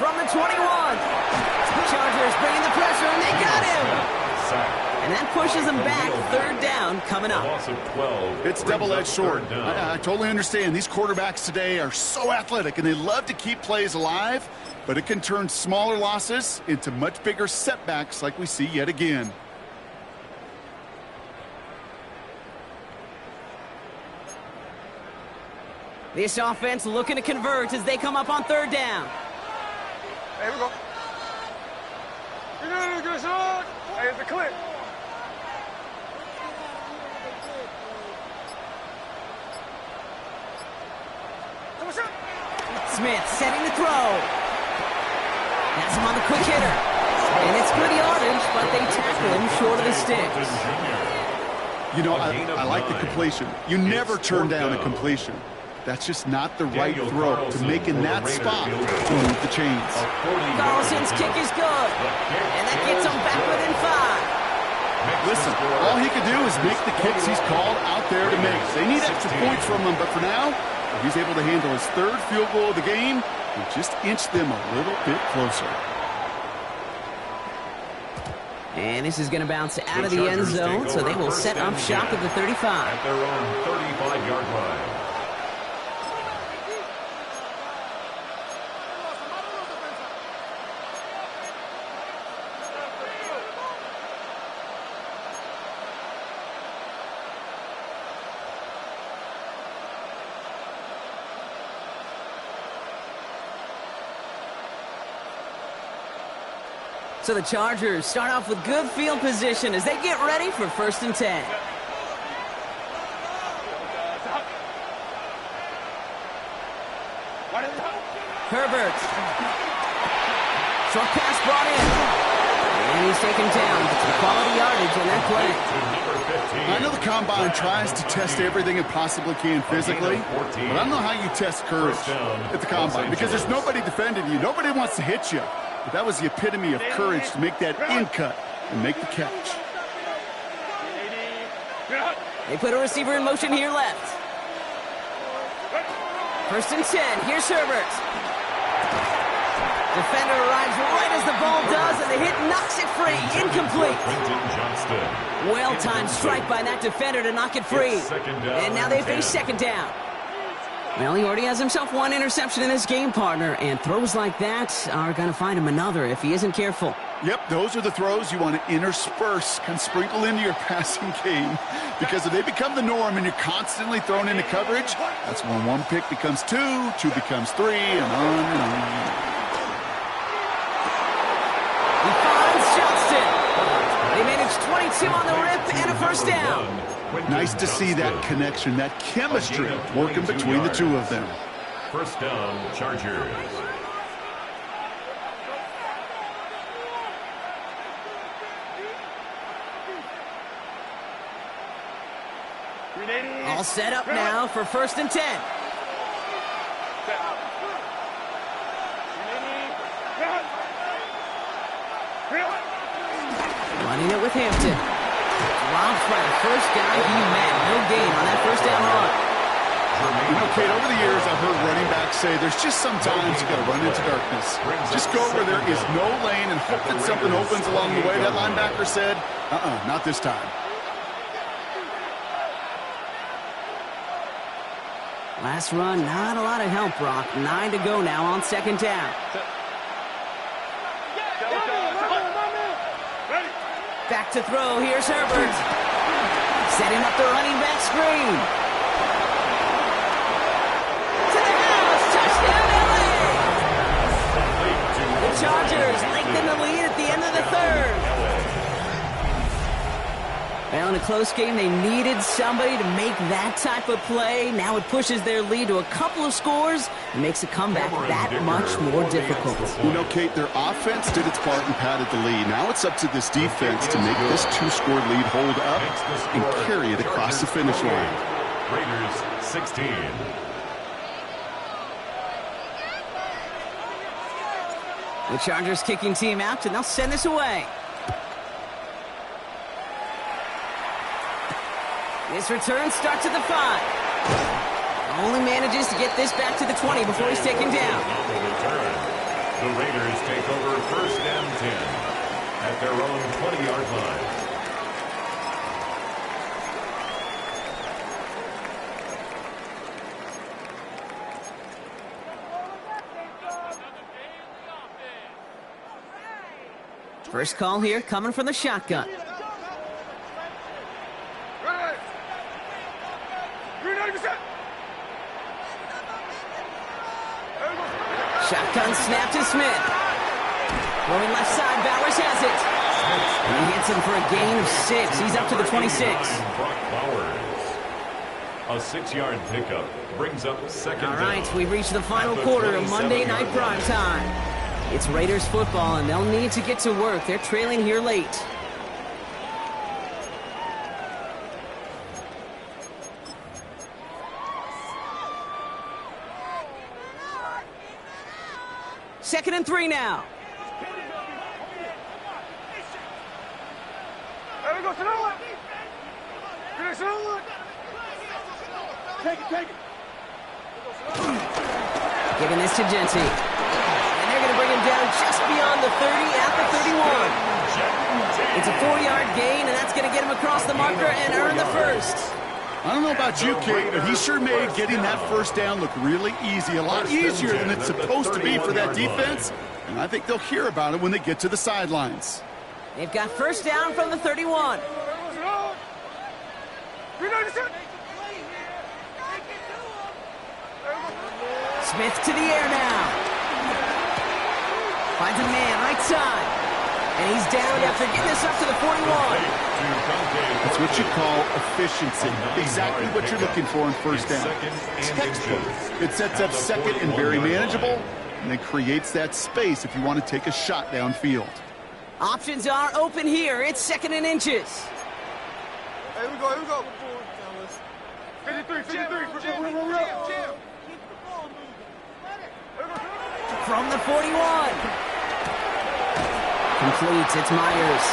From the 21. Chargers bringing the pressure, and they got him. And that pushes them back. Third down coming up. It's double-edged sword. I totally understand. These quarterbacks today are so athletic, and they love to keep plays alive, but it can turn smaller losses into much bigger setbacks like we see yet again. This offense looking to convert as they come up on third down. Here we go. Hey, it's a click. Smith setting the throw. Has him on the quick hitter. And it's good yardage, but they tackle him short of the sticks. You know, I like the completion. You never turn down a completion. That's just not the right throw to make in that spot to move the chains. Carlson's kick is good. And that gets him back within 5. Listen, all he could do is make the kicks he's called out there to make. They need extra points from him, but for now, if he's able to handle his third field goal of the game, he just inched them a little bit closer. And this is going to bounce out of the end zone, so they will set up shop at the 35. At their own 35-yard line. So the Chargers start off with good field position as they get ready for 1st and 10. Herbert. Short pass brought in. And he's taken down. Quality yardage in that play. I know the Combine tries to test everything it possibly can physically, but I don't know how you test courage at the Combine because there's nobody defending you. Nobody wants to hit you. But that was the epitome of courage to make that in cut and make the catch. They put a receiver in motion here left. 1st and 10. Here's Herbert. Defender arrives right as the ball does, and the hit knocks it free. Incomplete. Well-timed strike by that defender to knock it free. And now they face second down. Well, he already has himself one interception in this game, partner, and throws like that are going to find him another if he isn't careful. Yep, those are the throws you want to intersperse, kind of sprinkle into your passing game, because if they become the norm and you're constantly thrown into coverage, that's when one pick becomes two, two becomes three, and on and on. He finds Johnston. They managed 22 on the rip and a 1st down. Nice to see that connection, that chemistry working between the two of them. 1st down, Chargers. All set up now for 1st and 10. Running it with Hampton. Dropped by the first guy he met. No gain on that 1st down run. You know, Kate, over the years I've heard running backs say there's just sometimes you got to run into darkness. Just go where there is no lane and hope that something opens along the way. That linebacker said, not this time. Last run, not a lot of help, Brock. 9 to go now on 2nd down. Back to throw. Here's Herbert. Setting up the running back screen. To the house. Touchdown, LA. The Chargers lengthen the lead at the end of the 3rd. Well, in a close game, they needed somebody to make that type of play. Now it pushes their lead to a couple of scores and makes a comeback that much more difficult. You know, Kate, their offense did its part and padded the lead. Now it's up to this defense to make this 2-score lead hold up and carry it across the finish line. Raiders 16. The Chargers kicking team out, and they'll send this away. This return starts at the 5. Only manages to get this back to the 20 before he's taken down. On the return, the Raiders take over 1st and 10 at their own 20-yard line. First call here coming from the shotgun. Shotgun snap to Smith. Going left side, Bowers has it. And he hits him for a gain of 6. He's up to the 26. Brock Bowers. A 6-yard pickup brings up 2nd down. All right, we've reached the final quarter of Monday Night Prime Time. It's Raiders football, and they'll need to get to work. They're trailing here late. Second and 3 now. Take it. Giving this to Genty. And they're going to bring him down just beyond the 30 at the 31. It's a 4-yard gain, and that's going to get him across the marker and earn the first. I don't know about you, Kate, but he sure made getting that first down look really easy. A lot easier than it's supposed to be for that defense. And I think they'll hear about it when they get to the sidelines. They've got first down from the 31. Smith to the air now. Finds a man right side. And he's down after getting this up to the 41. That's what you call efficiency. Exactly what you're looking for in first down. Textbook. It sets up second and very manageable, and then creates that space if you want to take a shot downfield. Options are open here. It's 2nd and inches. Here we go. 53. From the 41. Completes, it's Myers.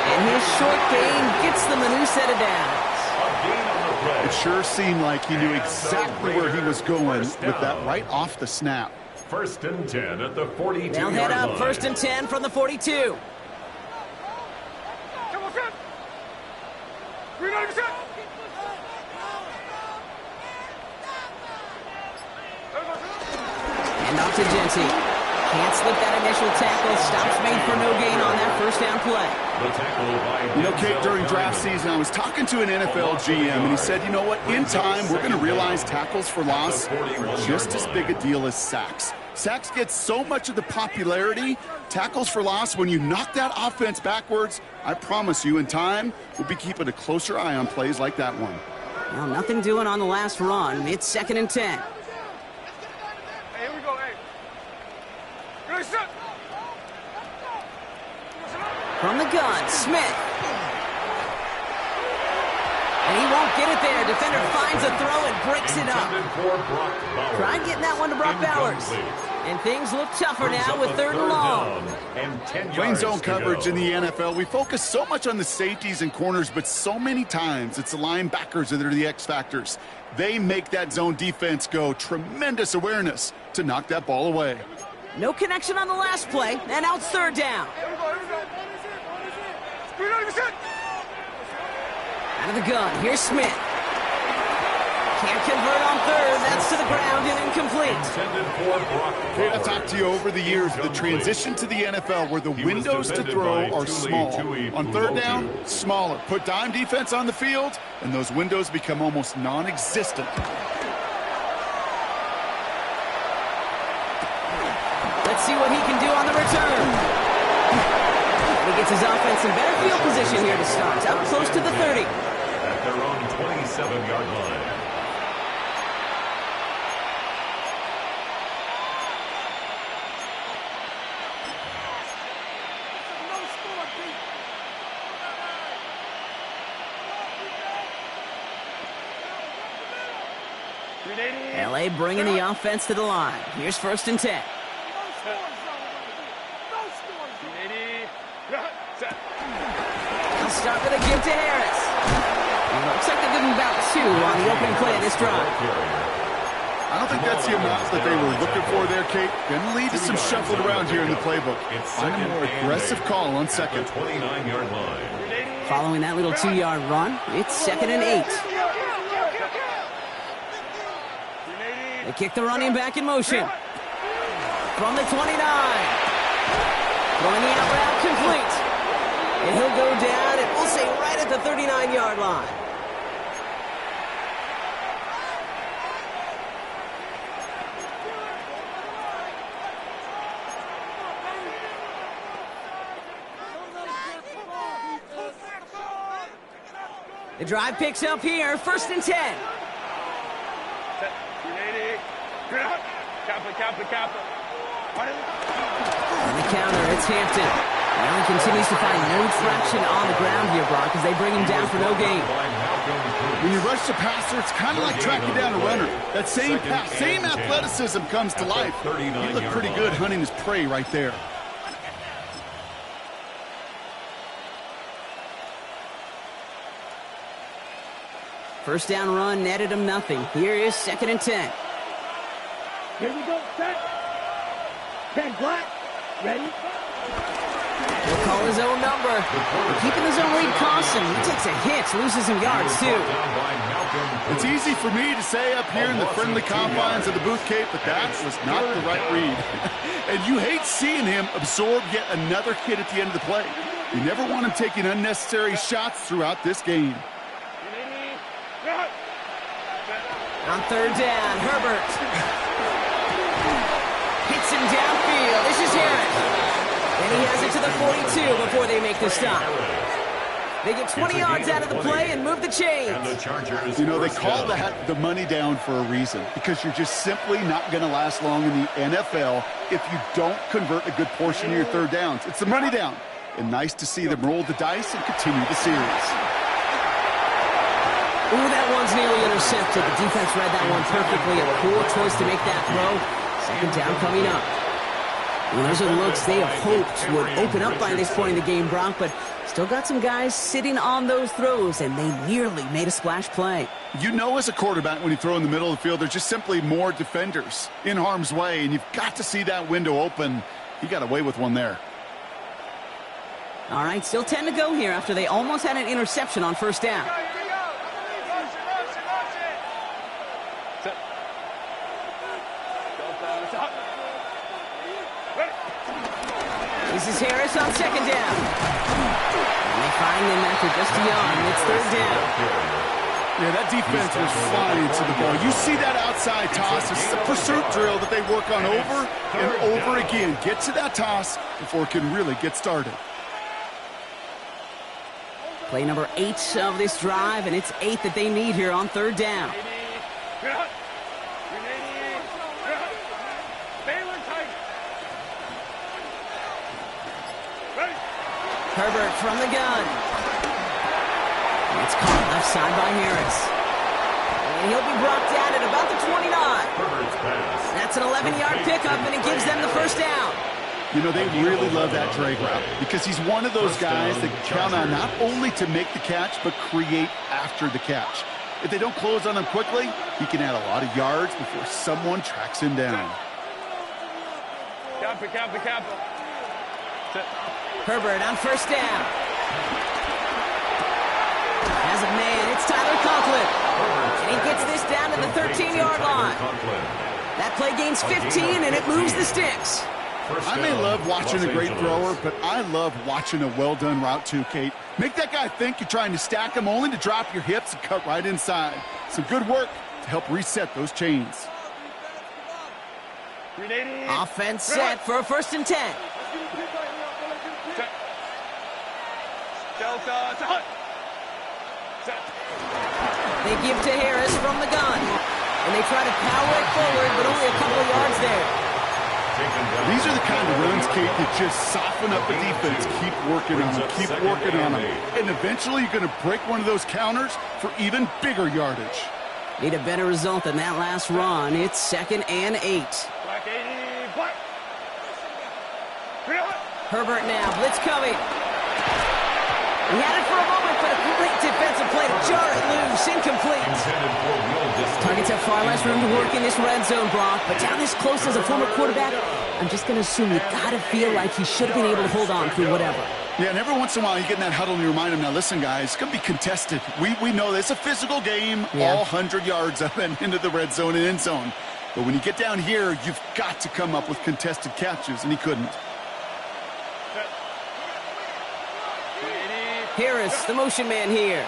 And his short gain gets them a new set of downs. It sure seemed like he knew exactly where he was going with that right off the snap. 1st and 10 at the 42-yard line. They'll head up 1st and 10 from the 42. And off to Genty. Can't slip that initial tackle. Stops made for no gain on that first down play. The tackle by You know, Kate, during draft season, I was talking to an NFL GM, and he said, you know what, in time, we're going to realize tackles for loss are just as big a deal as sacks. Sacks get so much of the popularity. Tackles for loss, when you knock that offense backwards, I promise you, in time, we'll be keeping a closer eye on plays like that one. Well, nothing doing on the last run. It's 2nd and 10. Here we go, Ready, set. From the gun, Smith. And he won't get it there. Defender finds a throw and breaks it up. Tried getting that one to Brock Bowers. And things look tougher now with 3rd and long. Playing zone coverage in the NFL, we focus so much on the safeties and corners, but so many times it's the linebackers that are the X factors. They make that zone defense go. Tremendous awareness to knock that ball away. No connection on the last play, and now it's 3rd down. Out of the gun, here's Smith. Can't convert on 3rd. That's to the ground and incomplete. Hey, I've talked to you over the years, the transition to the NFL where the windows to throw are small. On 3rd down, smaller. Put dime defense on the field, and those windows become almost non-existent. Let's see what he can do on the return. He gets his offense in better field position here to start. Up close to the 30. At their own 27-yard line. LA bringing the offense to the line. Here's 1st and 10. He'll start with a give to Harris. Looks like they're giving about 2 on the opening play of this drive. I don't think that's the amount that they were looking for there, Kate. Going to lead to some shuffled around here in the playbook. Find a more aggressive call on second. 29-yard line. Following that little 2-yard run, it's 2nd and 8. They kick the running back in motion. From the 29. Throwing the out route complete. And he'll go down, and we'll say right at the 39-yard line. The drive picks up here, 1st and 10. On the counter, it's Hampton. Now he continues to find no traction on the ground here, Brock, as they bring him down for no gain. When you rush the passer, it's kind of like tracking down a runner. That same pass, same athleticism comes to life. He looked pretty good hunting his prey right there. First down run netted him nothing. Here is 2nd and 10. Here we go, set. 10 black. Ready? He'll call his own number. Keeping his own lead costs him. He takes a hit, loses some yards, too. It's easy for me to say up here in the friendly confines of the booth, Kate, but that was not the right read. And you hate seeing him absorb yet another hit at the end of the play. You never want him taking unnecessary shots throughout this game. On 3rd down, Herbert hits him downfield. This is Harris. And he has it to the 42 before they make the stop. They get 20 yards out of the play and move the chains. You know, they call that the money down for a reason, because you're just simply not going to last long in the NFL if you don't convert a good portion of your 3rd downs. It's the money down. And nice to see them roll the dice and continue the series. Ooh, that one's nearly intercepted. The defense read that one perfectly. A poor choice to make that throw. 2nd down coming up. Well, those are the looks they have hoped would open up by this point in the game, Brock, but still got some guys sitting on those throws, and they nearly made a splash play. You know, as a quarterback, when you throw in the middle of the field, there's just simply more defenders in harm's way, and you've got to see that window open. He got away with one there. All right, still 10 to go here after they almost had an interception on 1st down. This is Harris on 2nd down. And they find him after just a yard. It's 3rd down. Yeah, that defense was flying to the ball. You see that outside toss. This is a pursuit drill that they work on over and over again. Get to that toss before it can really get started. Play number 8 of this drive, and it's 8 that they need here on 3rd down. Herbert from the gun. It's caught left side by Harris. And he'll be brought down at about the 29. That's an 11-yard pickup, and it gives them the 1st down. You know, they really love that drag route because he's one of those guys that count on not only to make the catch, but create after the catch. If they don't close on him quickly, he can add a lot of yards before someone tracks him down. Herbert on 1st down. As a man, it's Tyler Conklin. And he gets this down to the 13-yard line. That play gains 15, and it moves the sticks. I may love watching a great thrower, but I love watching a well-done route too, Kate. Make that guy think you're trying to stack him, only to drop your hips and cut right inside. Some good work to help reset those chains. Offense set for a 1st and 10. They give to Harris from the gun. And they try to power it forward, but only a couple of yards there. These are the kind of runs, Kate, that just soften up a defense. Keep working on them. Keep working on them. And eventually you're going to break one of those counters for even bigger yardage. Need a better result than that last run. It's 2nd and 8. Herbert now, blitz coming. He had it for a moment, but a Great defensive play to jar it loose. Incomplete. Targets have far less room to work in this red zone, Brock, but down this close as a former quarterback, I'm just going to assume you got to feel like he should have been able to hold on through whatever. Yeah, and every once in a while you get in that huddle and you remind him, now listen, guys, it's going to be contested. We know this. It's a physical game, all 100 yards up and into the red zone and end zone. But when you get down here, you've got to come up with contested catches, and he couldn't. Harris, the motion man here.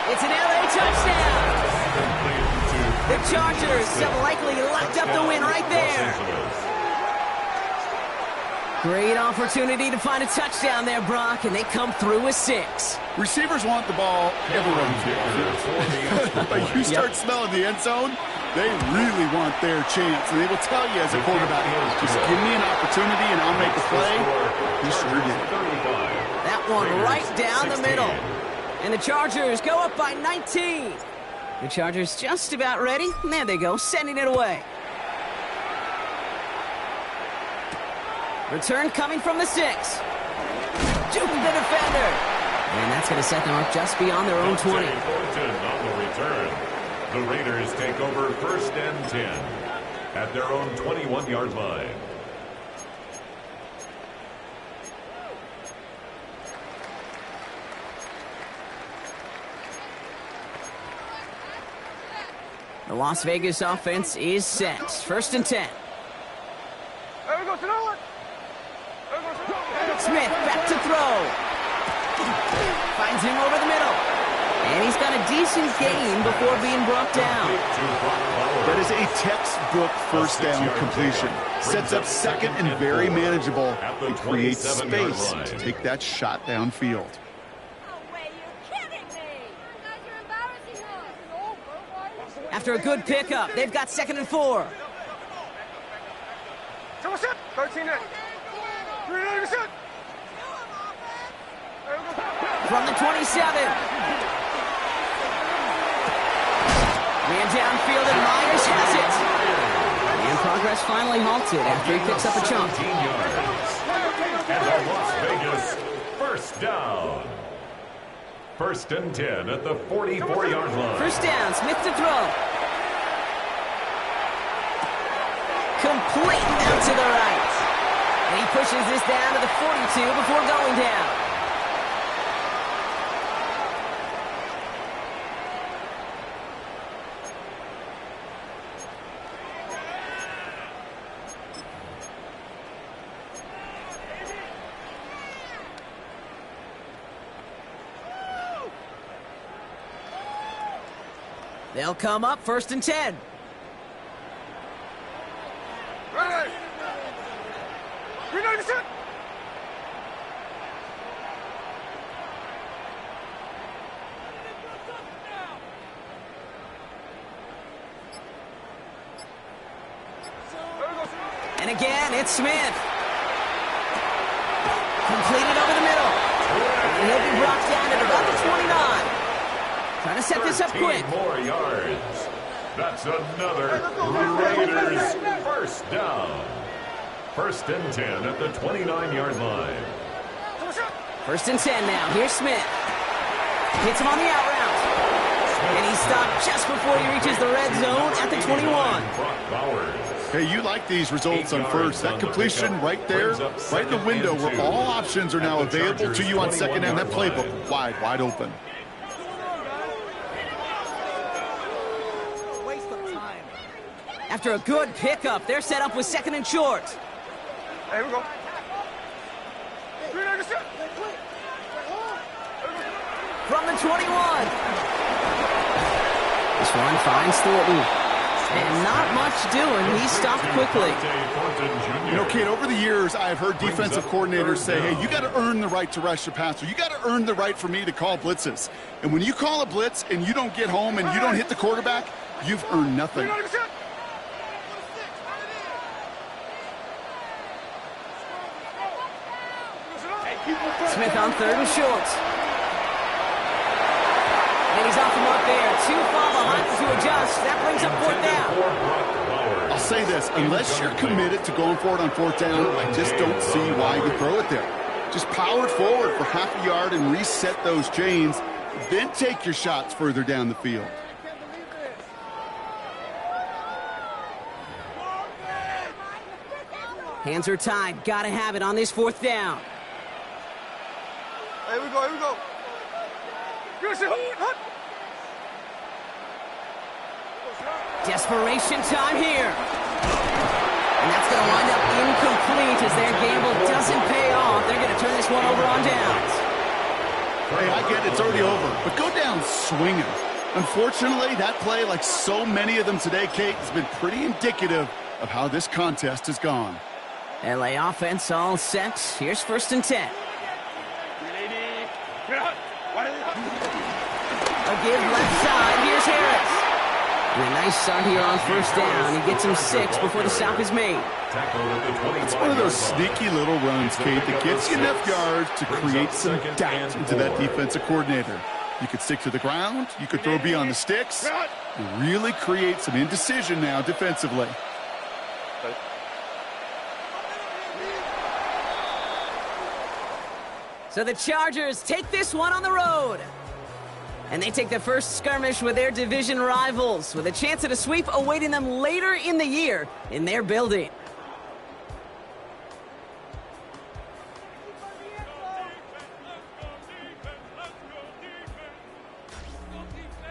It's an LA touchdown. The Chargers have likely locked up the win right there. Great opportunity to find a touchdown there, Brock, and they come through with 6. Receivers want the ball everywhere. But you start smelling the end zone, they really want their chance. And they will tell you as a quarterback, just give me an opportunity and I'll make a play. He sure did. That one right down the middle. And the Chargers go up by 19. The Chargers just about ready. And there they go, sending it away. Return coming from the 6. Juke the defender. And that's going to set them up just beyond their own 20. On the return, the Raiders take over 1st and 10 at their own 21-yard line. The Las Vegas offense is set. 1st and 10. There we go, Sonoma. Smith back to throw. Finds him over the middle. And he's got a decent gain before being brought down. That is a textbook first down completion. Sets up second and very manageable. It creates space to take that shot downfield. No way, you're kidding me. You guys are embarrassing us. After a good pickup, they've got 2nd and 4. 13 in. 390%. From the 27. Ran downfield and Myers has it. And progress finally halted after he picks up a chunk. 17 yards. And the Las Vegas 1st down. 1st and 10 at the 44-yard line. 1st down, Smith to throw. Complete out to the right. And he pushes this down to the 42 before going down. They'll come up 1st and 10. Ready. 390%. And again, it's Smith. Completed over the middle. And he'll be brought down at about the 29. Trying to set this up quick. More yards. That's another Raiders 1st down. 1st and 10 at the 29-yard line. 1st and 10 now. Here's Smith. Hits him on the out route. And he's stopped just before he reaches the red zone at the 21. Hey, you like these results on 1st. That completion right there, right in the window where all options are now available to you on 2nd and that playbook wide open. After a good pickup, they're set up with 2nd and short. Here we go. 390%. From the 21. This one finds Thornton. And not much doing. He stopped quickly. You know, Kate, over the years, I've heard defensive coordinators say, hey, you got to earn the right to rush your passer. You got to earn the right for me to call blitzes. And when you call a blitz and you don't get home and you don't hit the quarterback, you've earned nothing. 390%. Smith on 3rd and short. And he's off the mark there. Too far behind to adjust. That brings up 4th down. I'll say this, unless you're committed to going for it on 4th down, I just don't see why you throw it there. Just power it forward for half a yard and reset those chains. Then take your shots further down the field. Hands are tied. Gotta have it on this 4th down. Here we go, here we go. Desperation time here. And that's going to wind up incomplete as their gamble doesn't pay off. They're going to turn this one over on downs. Hey, I get it's already over, but go down swinging. Unfortunately, that play, like so many of them today, Kate, has been pretty indicative of how this contest has gone. LA offense all set. Here's 1st and 10. A give left side. Here's Harris. And a nice start here on 1st down. He gets him 6 before the stop is made. It's one of those sneaky little runs, Kate, that gets you enough yards to create some doubt into that defensive coordinator. You could stick to the ground. You could throw beyond the sticks. You really create some indecision now defensively. So the Chargers take this one on the road. And they take the first skirmish with their division rivals, with a chance at a sweep awaiting them later in the year in their building.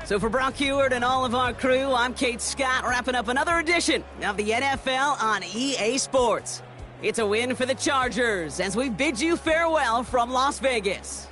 So for Brock Heward and all of our crew, I'm Kate Scott, wrapping up another edition of the NFL on EA Sports. It's a win for the Chargers as we bid you farewell from Las Vegas.